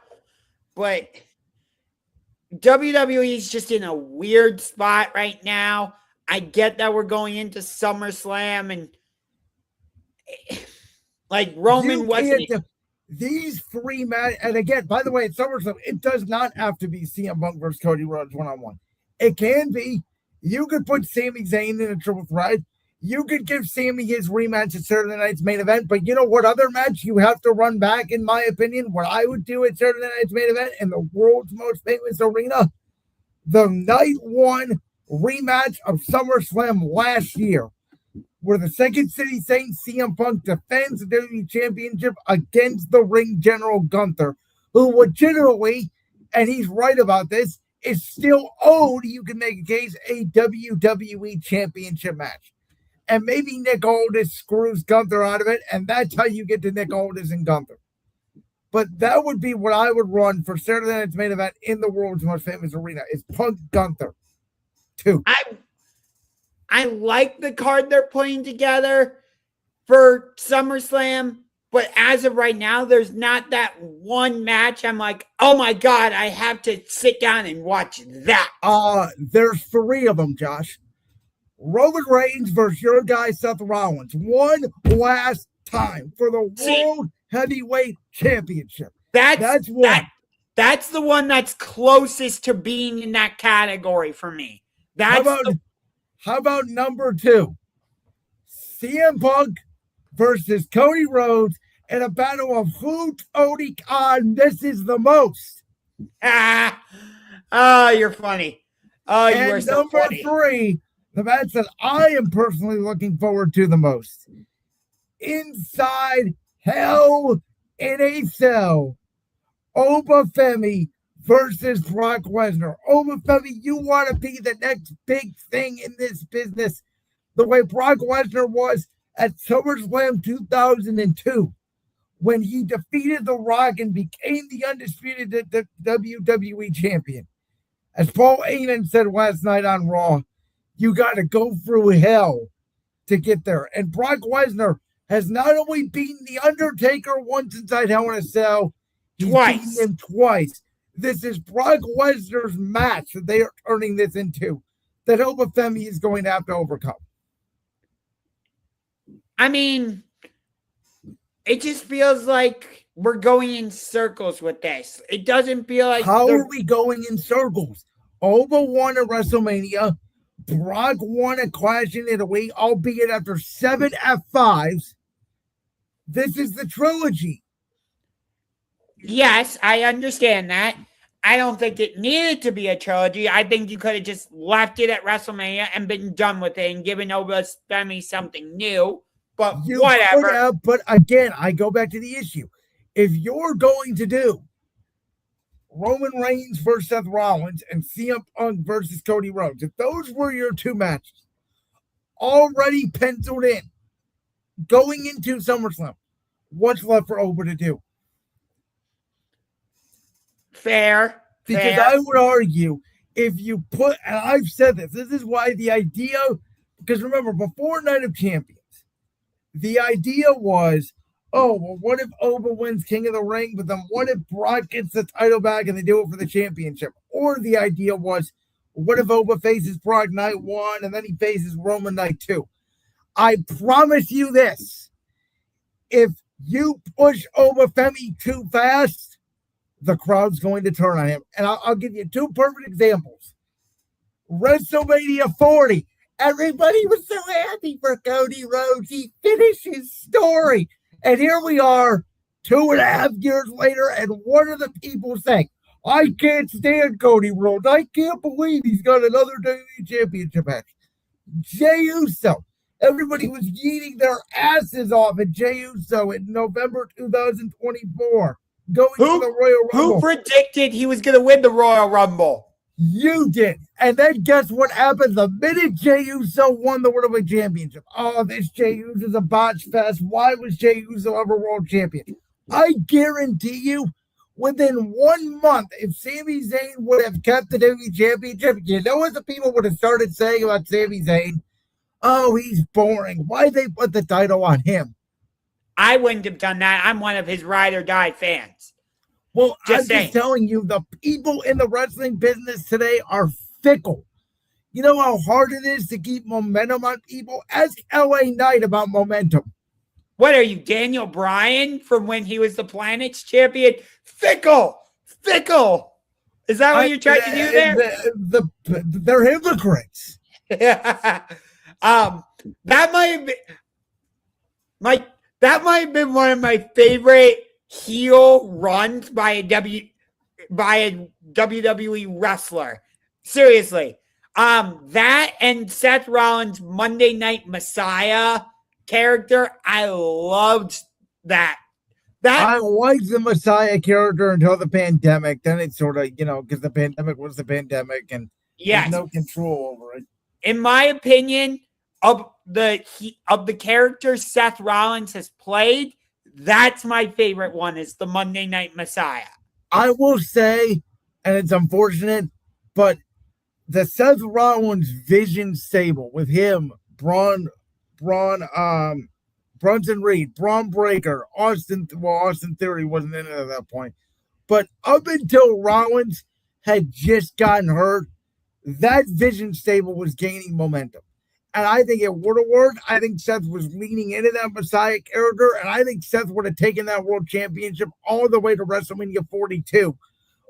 but WWE is just in a weird spot right now. I get that we're going into SummerSlam and like Roman wasn't. These 3 matches, and again, by the way, at SummerSlam, it does not have to be CM Punk versus Cody Rhodes 1-on-1. It can be. You could put Sami Zayn in a triple threat. You could give Sammy his rematch at Saturday night's main event, but you know what other match you have to run back, in my opinion, what I would do at Saturday night's main event in the world's most famous arena? The night one rematch of SummerSlam last year, where the Second City Saint CM Punk defends the WWE Championship against the ring general Gunther, who legitimately, and he's right about this, is still owed, you can make a case, a WWE Championship match. And maybe Nick Aldis screws Gunther out of it, and that's how you get to Nick Aldis and Gunther. But that would be what I would run for Saturday night's main event in the world's most famous arena, is Punk Gunther 2. I like the card they're putting together for SummerSlam, but as of right now, there's not that one match I'm like, oh my God, I have to sit down and watch that. There's 3 of them, Josh. Roman Reigns versus your guy Seth Rollins, one last time for the World Heavyweight Championship. That's one. That's the one that's closest to being in that category for me. How about number 2? CM Punk versus Cody Rhodes in a battle of who Tony Khan misses the most. You're funny. Oh, you are so funny. Number 3, the match that I am personally looking forward to the most. Inside Hell in a Cell. Obafemi versus Brock Lesnar. Obafemi, you want to be the next big thing in this business, the way Brock Lesnar was at SummerSlam 2002, when he defeated The Rock and became the undisputed WWE Champion. As Paul Heyman said last night on Raw, you got to go through hell to get there. And Brock Lesnar has not only beaten The Undertaker once inside Hell in a Cell, he's beaten him twice. This is Brock Lesnar's match that they are turning this into, that Obafemi is going to have to overcome. I mean, it just feels like we're going in circles with this. It doesn't feel like... How are we going in circles? Oba won at WrestleMania. Brock won at Clash in Italy, albeit after 7 F5s. This is the trilogy. Yes, I understand that. I don't think it needed to be a trilogy. I think you could have just left it at WrestleMania and been done with it and given Obafemi something new. But whatever. But again, I go back to the issue. If you're going to do Roman Reigns versus Seth Rollins and CM Punk versus Cody Rhodes, if those were your 2 matches already penciled in going into SummerSlam, what's left for Oba to do? Fair. Because I would argue, if you put, and I've said this is why the idea, because remember, before Night of Champions, the idea was, oh, well, what if Oba wins King of the Ring, but then what if Brock gets the title back and they do it for the championship? Or the idea was, what if Oba faces Brock night 1 and then he faces Roman night 2? I promise you this, if you push Obafemi too fast, the crowd's going to turn on him. And I'll give you 2 perfect examples. WrestleMania 40. Everybody was so happy for Cody Rhodes. He finished his story. And here we are 2.5 years later, and what are the people saying? I can't stand Cody Rhodes. I can't believe he's got another WWE Championship match. Jey Uso. Everybody was eating their asses off at Jey Uso in November 2024. Going to the Royal Rumble. Who predicted he was going to win the Royal Rumble? You did. And then guess what happened the minute Jey Uso won the World Championship? Oh, this Jey Uso is a botch fest. Why was Jey Uso ever world champion? I guarantee you, within 1 month, if Sami Zayn would have kept the WWE Championship, you know what the people would have started saying about Sami Zayn? Oh, he's boring. Why'd they put the title on him? I wouldn't have done that. I'm one of his ride or die fans. Well, I'm just telling you, the people in the wrestling business today are fickle. You know how hard it is to keep momentum on people? Ask LA Knight about momentum. What are you, Daniel Bryan from when he was the Planet's champion? Fickle. Is that what you're trying to do there? They're hypocrites. that might have been that might have been one of my favorite heel runs by a WWE wrestler. Seriously. That and Seth Rollins' Monday Night Messiah character, I loved that. I liked the Messiah character until the pandemic. Then it sort of, because the pandemic was the pandemic and there's no control over it. In my opinion, of the character Seth Rollins has played, that's my favorite one, is the Monday Night Messiah. I will say, and it's unfortunate, but the Seth Rollins Vision stable with him, Brunson Reed, Braun Breaker, Austin Theory wasn't in it at that point. But up until Rollins had just gotten hurt, that Vision stable was gaining momentum. And I think it would have worked. I think Seth was leaning into that Messiah character, and I think Seth would have taken that World Championship all the way to WrestleMania 42,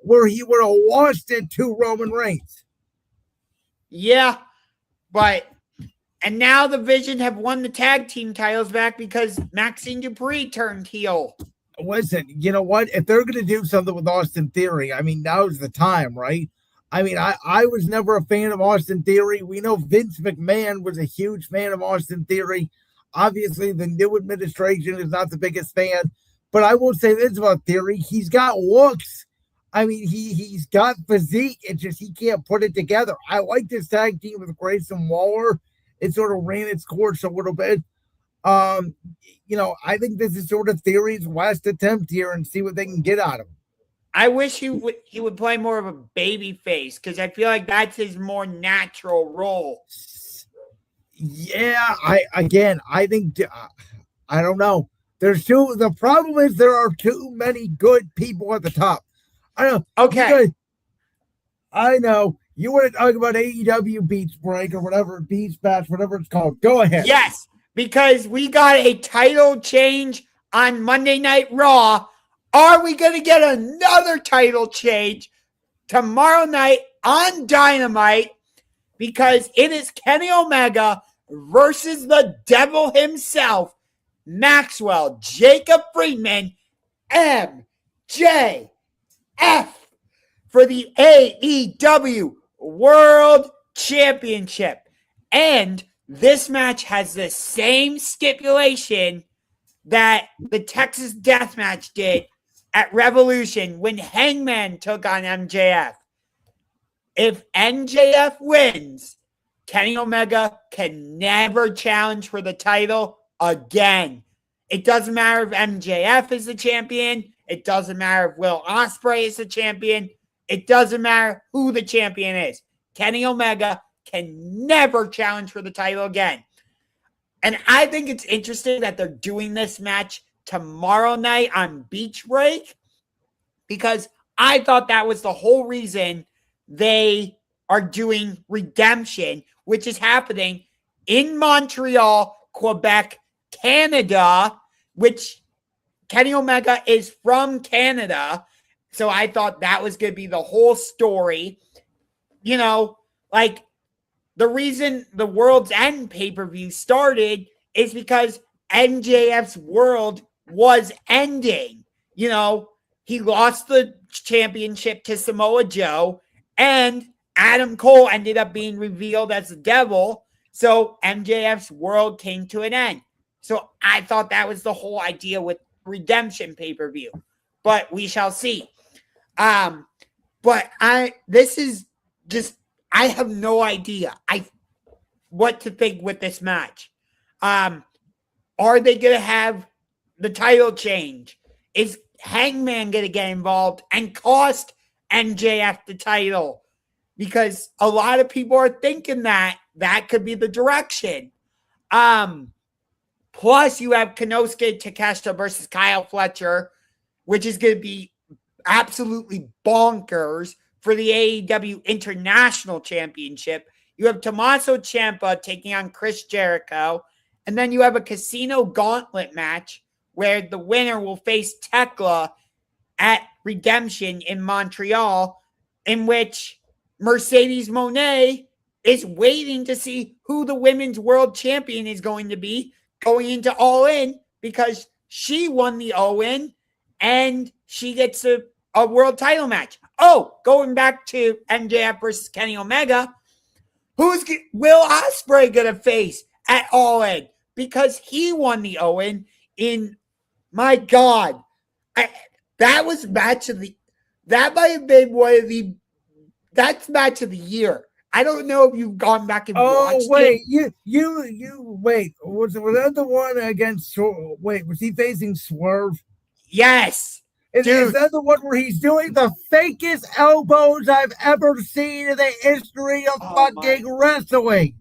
where he would have lost it to Roman Reigns. Yeah, and now the Vision have won the tag team titles back because Maxine Dupree turned heel. Listen, you know what? If they're going to do something with Austin Theory, I mean, now's the time, right? I mean, I was never a fan of Austin Theory. We know Vince McMahon was a huge fan of Austin Theory. Obviously, the new administration is not the biggest fan. But I will say this about Theory. He's got looks. I mean, he's got physique. It's just he can't put it together. I like this tag team with Grayson Waller. It sort of ran its course a little bit. I think this is sort of Theory's last attempt here and see what they can get out of him. I wish he would play more of a baby face because I feel like that's his more natural role. Yeah, I think I don't know. The problem is there are too many good people at the top. I know. Okay. I know. You want to talk about AEW Beach Break or whatever, Beach Bash, whatever it's called. Go ahead. Yes, because we got a title change on Monday Night Raw. Are we going to get another title change tomorrow night on Dynamite? Because it is Kenny Omega versus the devil himself, Maxwell Jacob Friedman, MJF, for the AEW World Championship. And this match has the same stipulation that the Texas Death Match did at Revolution when Hangman took on MJF. If MJF wins, Kenny Omega can never challenge for the title again. It doesn't matter if MJF is the champion. It doesn't matter if Will Ospreay is the champion. It doesn't matter who the champion is. Kenny Omega can never challenge for the title again. And I think it's interesting that they're doing this match tomorrow night on Beach Break because I thought that was the whole reason they are doing Redemption, which is happening in Montreal, Quebec, Canada, which Kenny Omega is from Canada. So I thought that was going to be the whole story. The reason the World's End pay-per-view started is because MJF's world was ending. He lost the championship to Samoa Joe, and Adam Cole ended up being revealed as the devil. So MJF's world came to an end. So I thought that was the whole idea with Redemption pay-per-view. But we shall see. I have no idea what to think with this match. Are they going to have the title change? Is Hangman going to get involved and cost MJF the title? Because a lot of people are thinking that could be the direction. Plus, you have Konosuke Takeshita versus Kyle Fletcher, which is going to be absolutely bonkers for the AEW International Championship. You have Tommaso Ciampa taking on Chris Jericho. And then you have a casino gauntlet match where the winner will face Tekla at Redemption in Montreal, in which Mercedes Moné is waiting to see who the women's world champion is going to be going into All In, because she won the All In and she gets a world title match. Oh, going back to MJF versus Kenny Omega, who's Will Ospreay going to face at All In? Because he won the All In my God. That was that might have been that's match of the year. I don't know if you've gone back and watched wait, it. you wait. Was that the one against? Wait, was he facing Swerve? Yes. Is that the one where he's doing the fakest elbows I've ever seen in the history of fucking wrestling?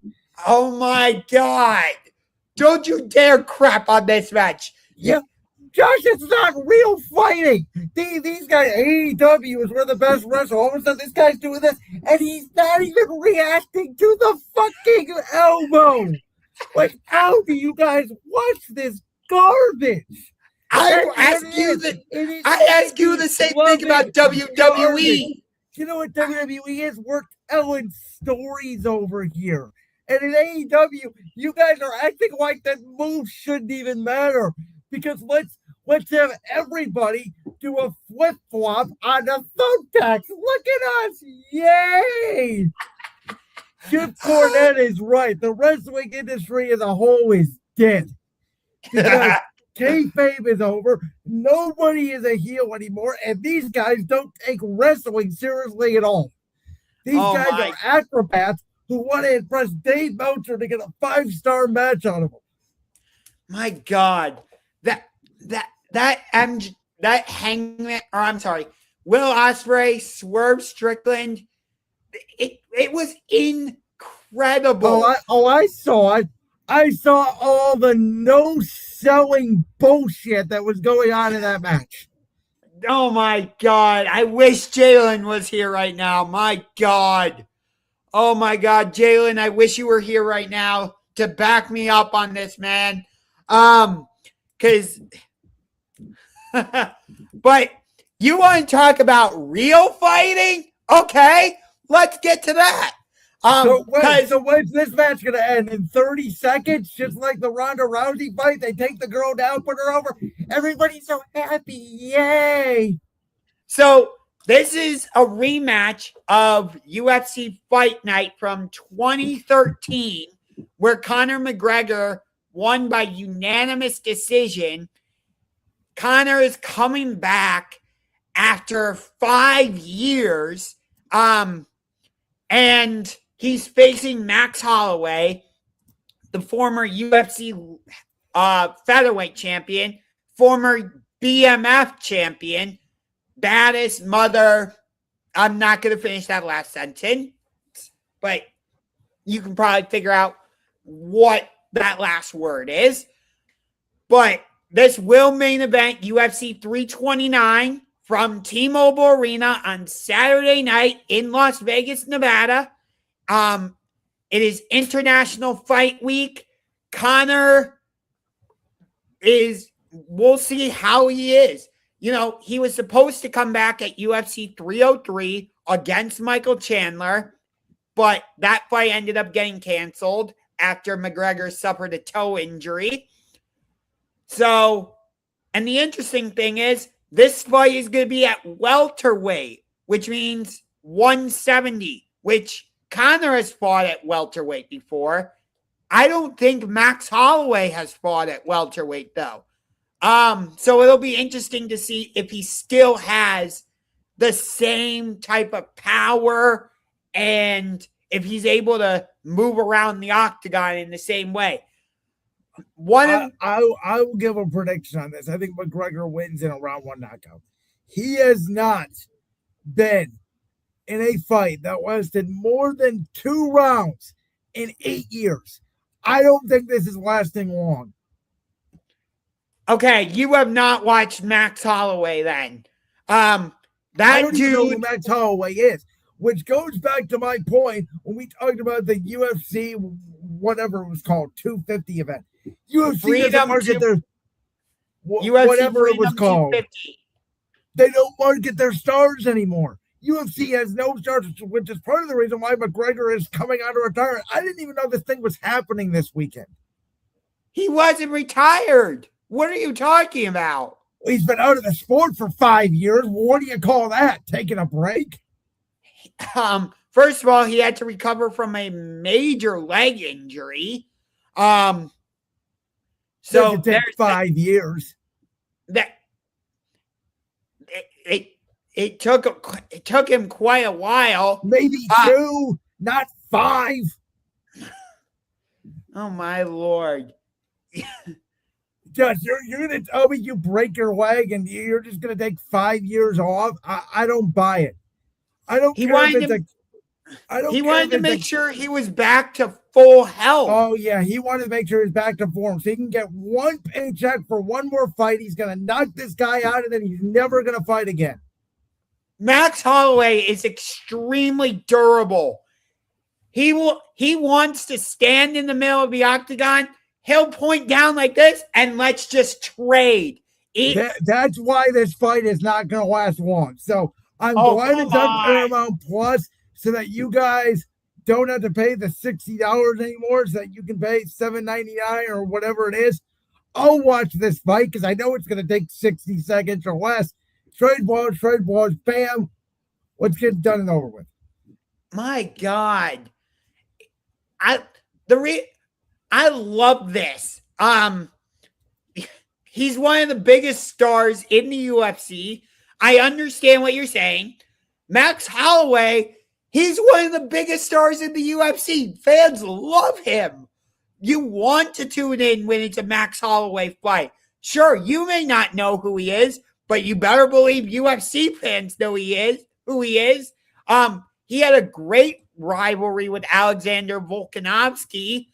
Oh my God. Don't you dare crap on this match. Yeah. Josh, it's not real fighting. These guys, AEW is one of the best wrestlers. All of a sudden, this guy's doing this, and he's not even reacting to the fucking elbow. Like, how do you guys watch this garbage? I ask you the same thing about WWE. Garbage. You know what WWE is? We're telling stories over here. And in AEW, you guys are acting like that move shouldn't even matter. Because let's have everybody do a flip-flop on the thumbtacks. Look at us. Yay! Chip Cornette is right. The wrestling industry as a whole is dead. Because kayfabe is over. Nobody is a heel anymore. And these guys don't take wrestling seriously at all. These guys are acrobats who want to impress Dave Meltzer to get a 5-star match out of them. My God. Will Ospreay, Swerve Strickland. It was incredible. I saw it. I saw all the no-selling bullshit that was going on in that match. Oh my God. I wish Jalen was here right now. My God. Oh my God, Jalen, I wish you were here right now to back me up on this, man. Because but you want to talk about real fighting? Okay, let's get to that. So when's this match going to end? In 30 seconds? Just like the Ronda Rousey fight? They take the girl down, put her over. Everybody's so happy. Yay. So this is a rematch of UFC Fight Night from 2013, where Conor McGregor won by unanimous decision. Conor is coming back after 5 years, and he's facing Max Holloway, the former UFC featherweight champion, former BMF champion, baddest mother. I'm not going to finish that last sentence, but you can probably figure out what that last word is. But this will main event UFC 329 from T-Mobile Arena on Saturday night in Las Vegas, Nevada. It is International Fight Week. Conor we'll see how he is. You know, he was supposed to come back at UFC 303 against Michael Chandler, but that fight ended up getting canceled after McGregor suffered a toe injury. So, and the interesting thing is, this fight is going to be at welterweight, which means 170, which Conor has fought at welterweight before. I don't think Max Holloway has fought at welterweight, though. So it'll be interesting to see if he still has the same type of power and if he's able to move around the octagon in the same way. I will give a prediction on this. I think McGregor wins in a round 1 knockout. He has not been in a fight that lasted more than 2 rounds in 8 years. I don't think this is lasting long. Okay, you have not watched Max Holloway then. I don't even know who Max Holloway is, which goes back to my point when we talked about the UFC, whatever it was called, 250 event. UFC doesn't market their whatever it was called. 250. They don't market their stars anymore. UFC has no stars, which is part of the reason why McGregor is coming out of retirement. I didn't even know this thing was happening this weekend. He wasn't retired. What are you talking about? He's been out of the sport for 5 years. What do you call that? Taking a break? First of all, he had to recover from a major leg injury. So there's 5 years. That it took him quite a while. Maybe 2, not 5. Oh my Lord. Just you're gonna tell me you break your leg and you're just gonna take 5 years off? I don't buy it. I don't. He wanted to make sure he was back to full health. Oh yeah, he wanted to make sure he's back to form so he can get one paycheck for one more fight. He's gonna knock this guy out and then he's never gonna fight again. Max Holloway is extremely durable. He wants to stand in the middle of the octagon. He'll point down like this and let's just trade. That's why this fight is not going to last long. So I'm glad it's on Paramount Plus so that you guys don't have to pay the $60 anymore, so that you can pay $7.99 or whatever it is. I'll watch this fight because I know it's going to take 60 seconds or less. Trade balls, bam. Let's get it done and over with. My God. I love this. He's one of the biggest stars in the UFC. I understand what you're saying. Max Holloway, he's one of the biggest stars in the UFC. Fans love him. You want to tune in when it's a Max Holloway fight. Sure, you may not know who he is, but you better believe UFC fans know who he is. He had a great rivalry with Alexander Volkanovski.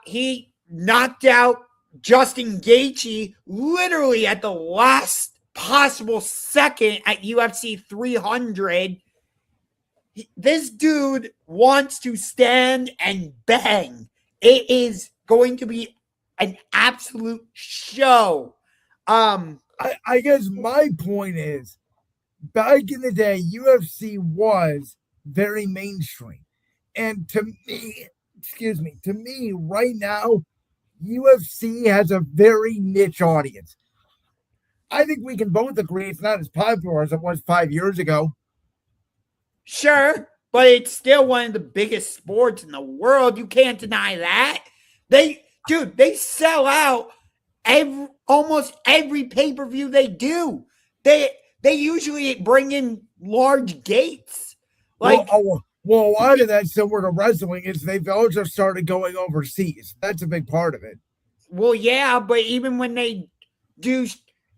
He knocked out Justin Gaethje literally at the last possible second at UFC 300. This dude wants to stand and bang. It is going to be an absolute show. I guess my point is, back in the day, UFC was very mainstream. And to me, right now, UFC has a very niche audience. I think we can both agree it's not as popular as it was 5 years ago. Sure, but it's still one of the biggest sports in the world. You can't deny that. They sell out almost every pay-per-view they do. They usually bring in large gates. Well, a lot of that similar to wrestling is they've also started going overseas. That's a big part of it. Well, yeah, but even when they do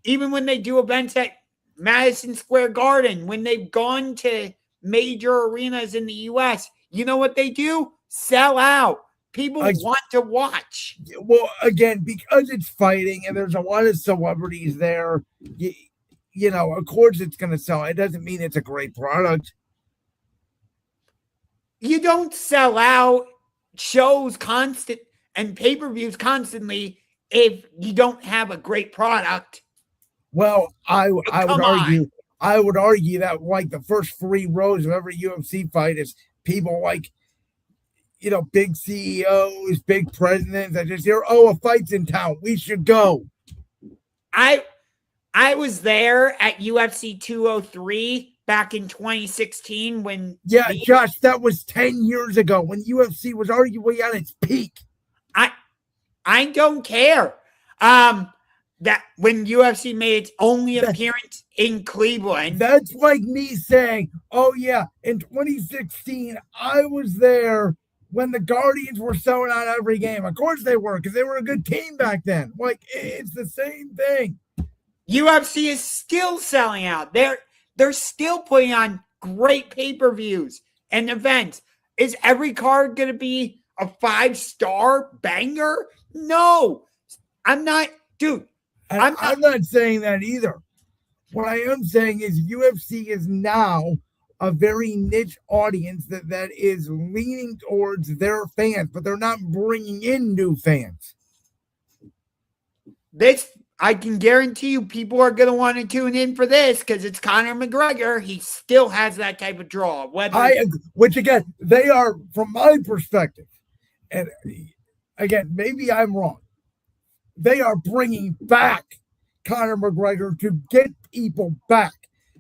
events at Madison Square Garden, when they've gone to major arenas in the U.S., you know what they do? Sell out. People want to watch. Well, again, because it's fighting and there's a lot of celebrities there, you know, of course it's going to sell. It doesn't mean it's a great product. You don't sell out shows and pay-per-views constantly if you don't have a great product. Well, I would argue that like the first 3 rows of every UFC fight is people like, you know, big CEOs, big presidents that just hear, a fight's in town, we should go. I was there at UFC 203 back in 2016 when... Yeah, Josh, that was 10 years ago when UFC was arguably at its peak. I don't care. That when UFC made its only appearance in Cleveland. That's like me saying, in 2016, I was there when the Guardians were selling out every game. Of course they were, because they were a good team back then. Like, it's the same thing. UFC is still selling out. They're still putting on great pay-per-views and events. Is every card going to be a 5-star banger? No. I'm not, dude. I'm not saying that either. What I am saying is UFC is now a very niche audience that is leaning towards their fans, but they're not bringing in new fans. I can guarantee you people are going to want to tune in for this because it's Conor McGregor. He still has that type of draw. Which again, they are, from my perspective, and again, maybe I'm wrong, they are bringing back Conor McGregor to get people back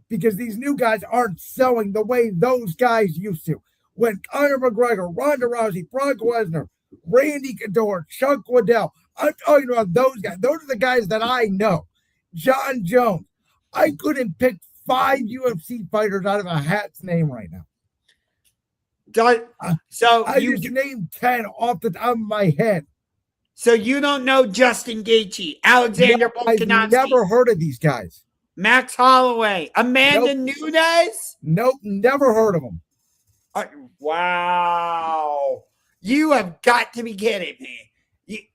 because these new guys aren't selling the way those guys used to. When Conor McGregor, Ronda Rousey, Brock Lesnar, Randy Couture, Chuck Liddell, I'm talking about those guys. Those are the guys that I know. John Jones. I couldn't pick 5 UFC fighters out of a hat's name right now. So I just named 10 off the top of my head. So you don't know Justin Gaethje, Alexander Volkanovski. I've never heard of these guys. Max Holloway, Amanda Nunes? Nope, never heard of them. Wow. You have got to be kidding me.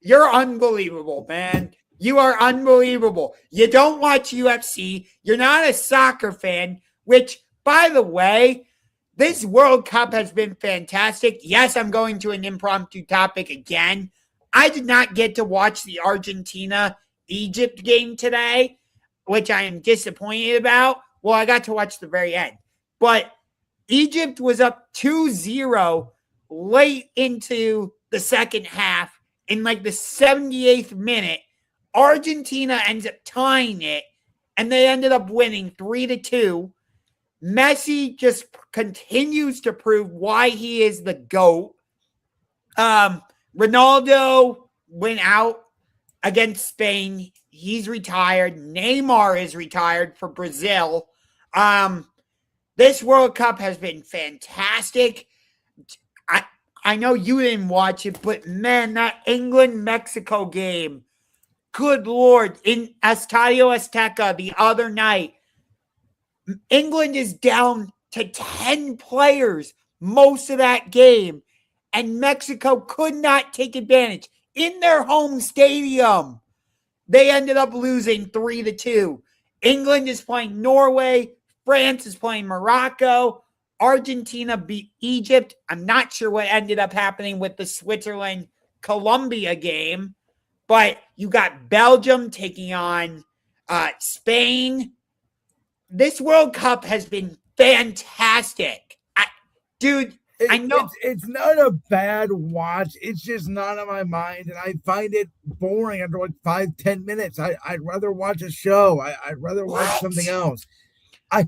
You're unbelievable, man. You are unbelievable. You don't watch UFC. You're not a soccer fan, which, by the way, this World Cup has been fantastic. Yes, I'm going to an impromptu topic again. I did not get to watch the Argentina-Egypt game today, which I am disappointed about. Well, I got to watch the very end. But Egypt was up 2-0 late into the second half. In like the 78th minute, Argentina ends up tying it, and they ended up winning 3-2. Messi just continues to prove why he is the GOAT. Ronaldo went out against Spain. He's retired. Neymar is retired for Brazil. This World Cup has been fantastic. I know you didn't watch it, but man, that England-Mexico game, good Lord, in Estadio Azteca the other night, England is down to 10 players most of that game, and Mexico could not take advantage. In their home stadium, they ended up losing 3-2. England is playing Norway. France is playing Morocco. Argentina beat Egypt. I'm not sure what ended up happening with the Switzerland-Colombia game, but you got Belgium taking on Spain. This World Cup has been fantastic. I know it's not a bad watch. It's just not on my mind, and I find it boring after like 5-10 minutes. I'd rather watch a show. I'd rather watch something else. I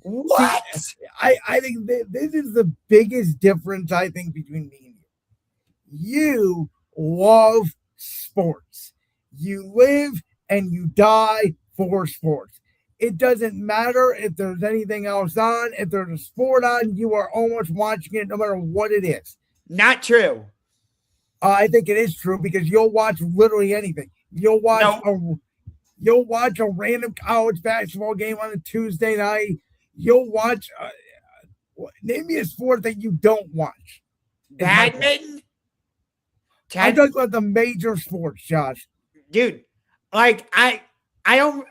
think this is the biggest difference, I think, between me and you. You love sports. You live and you die for sports. It doesn't matter if there's anything else on. If there's a sport on, you are almost watching it no matter what it is. Not true. I think it is true because you'll watch literally anything. You'll watch a random college basketball game on a Tuesday night. You'll watch. Name me a sport that you don't watch. Badminton. I'm talking about the major sports, Josh. Dude, like I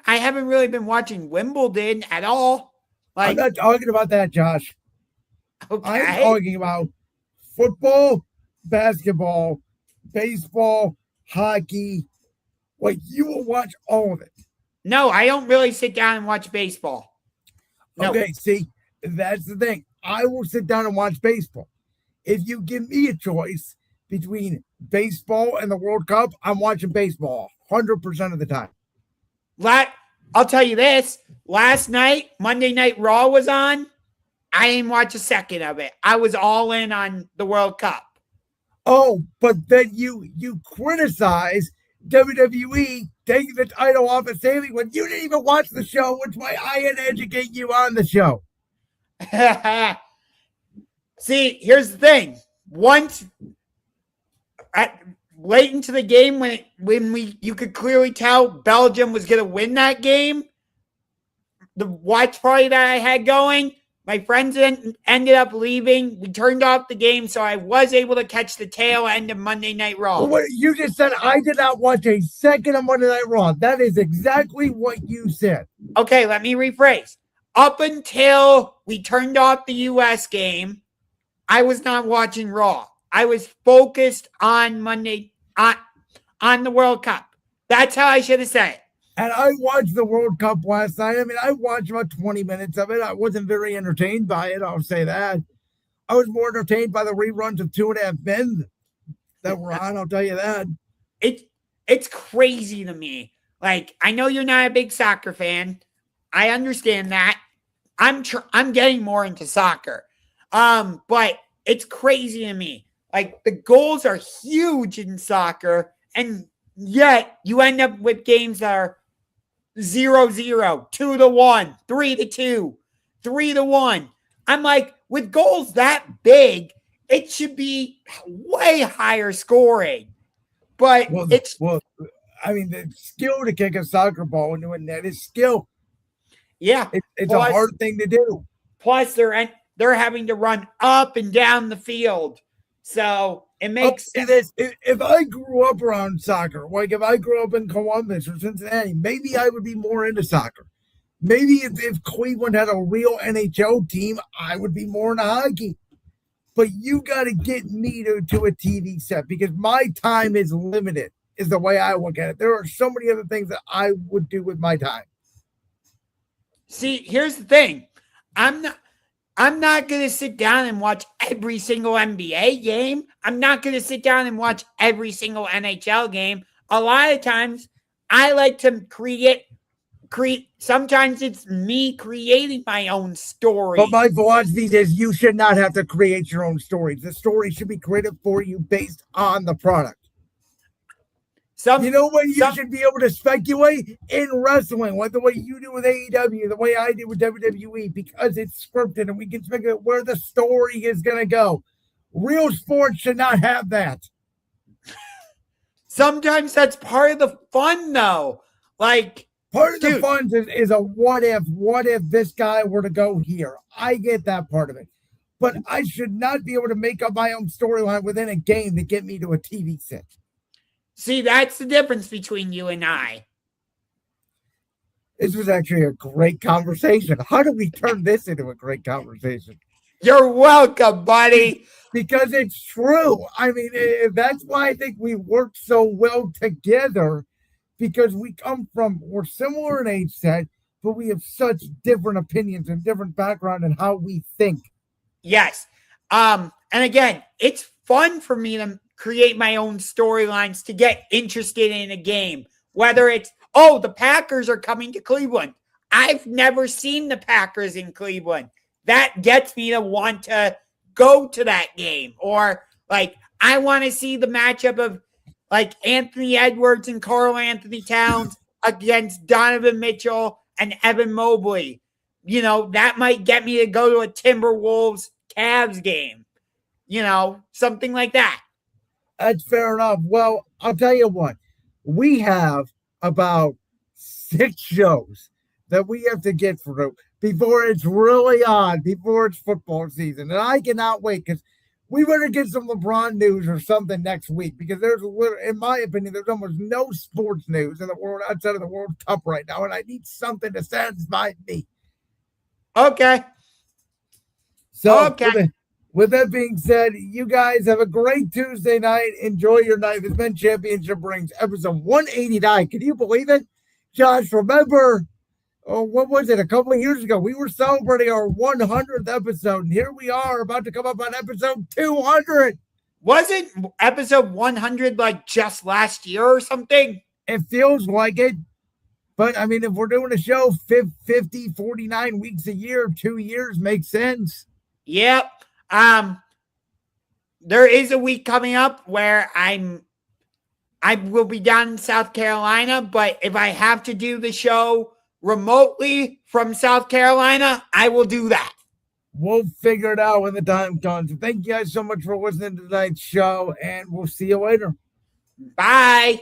haven't really been watching Wimbledon at all. Like, I'm not talking about that, Josh. Okay. I'm talking about football, basketball, baseball, hockey. Like, you will watch all of it. No, I don't really sit down and watch baseball. No. Okay, see, that's the thing. I will sit down and watch baseball. If you give me a choice between baseball and the World Cup, I'm watching baseball 100% of the time. I'll tell you this. Last night, Monday Night Raw was on. I didn't watch a second of it. I was all in on the World Cup. Oh, but then you criticize WWE taking the title off of Sammy when you didn't even watch the show, which why I had to educate you on the show. See, here's the thing. Once late into the game, you could clearly tell Belgium was going to win that game, the watch party that I had going, my friends ended up leaving. We turned off the game, so I was able to catch the tail end of Monday Night Raw. Well, what you just said, I did not watch a second of Monday Night Raw. That is exactly what you said. Okay, let me rephrase. Up until we turned off the U.S. game, I was not watching Raw. I was focused on Monday, on the World Cup. That's how I should have said it. And I watched the World Cup last night. I mean, I watched about 20 minutes of it. I wasn't very entertained by it, I'll say that. I was more entertained by the reruns of 2.5 Men that were on, I'll tell you that. It's crazy to me. Like, I know you're not a big soccer fan. I understand that. I'm getting more into soccer. But it's crazy to me. Like, the goals are huge in soccer, and yet you end up with games that are 0-0, 2-1, 3-2, 3-1. I'm like, with goals that big, it should be way higher scoring. But I mean, the skill to kick a soccer ball into a net is skill. Yeah, it's a hard thing to do. Plus, they're having to run up and down the field, so it makes sense. If I grew up around soccer, like if I grew up in Columbus or Cincinnati, maybe I would be more into soccer. Maybe if Cleveland had a real NHL team, I would be more into hockey. But you got to get me to a TV set because my time is limited, is the way I look at it. There are so many other things that I would do with my time. See, here's the thing. I'm not going to sit down and watch every single NBA game. I'm not going to sit down and watch every single NHL game. A lot of times, I like to create. Sometimes it's me creating my own story. But my philosophy is you should not have to create your own stories. The story should be created for you based on the product. You know what? You should be able to speculate in wrestling, like the way you do with AEW, the way I do with WWE, because it's scripted and we can speculate where the story is going to go. Real sports should not have that. Sometimes that's part of the fun, though. Like, part of the fun is a what if this guy were to go here. I get that part of it. But I should not be able to make up my own storyline within a game to get me to a TV set. See, that's the difference between you and I. This was actually a great conversation. How do we turn this into a great conversation? You're welcome, buddy. Because it's true. I mean, that's why I think we work so well together, because we're similar in age set, but we have such different opinions and different background in how we think. Yes. And again, it's fun for me to create my own storylines to get interested in a game. Whether it's, the Packers are coming to Cleveland. I've never seen the Packers in Cleveland. That gets me to want to go to that game. Or, like, I want to see the matchup of, like, Anthony Edwards and Karl Anthony Towns against Donovan Mitchell and Evan Mobley. You know, that might get me to go to a Timberwolves Cavs game. You know, something like that. That's fair enough. Well, I'll tell you what. We have about 6 shows that we have to get through before it's really on, before it's football season. And I cannot wait, because we better get some LeBron news or something next week, because in my opinion, there's almost no sports news in the world outside of the World Cup right now, and I need something to satisfy me. Okay. So, with that being said, you guys have a great Tuesday night. Enjoy your night. This Men Championship Rings, episode 189. Can you believe it? Josh, remember, what was it? A couple of years ago, we were celebrating our 100th episode, and here we are about to come up on episode 200. Was it episode 100 like just last year or something? It feels like it. But, I mean, if we're doing a show 50, 49 weeks a year, 2 years makes sense. Yep. There is a week coming up where I will be down in South Carolina, but if I have to do the show remotely from South Carolina, I will do that. We'll figure it out when the time comes. Thank you guys so much for listening to tonight's show, and we'll see you later. Bye.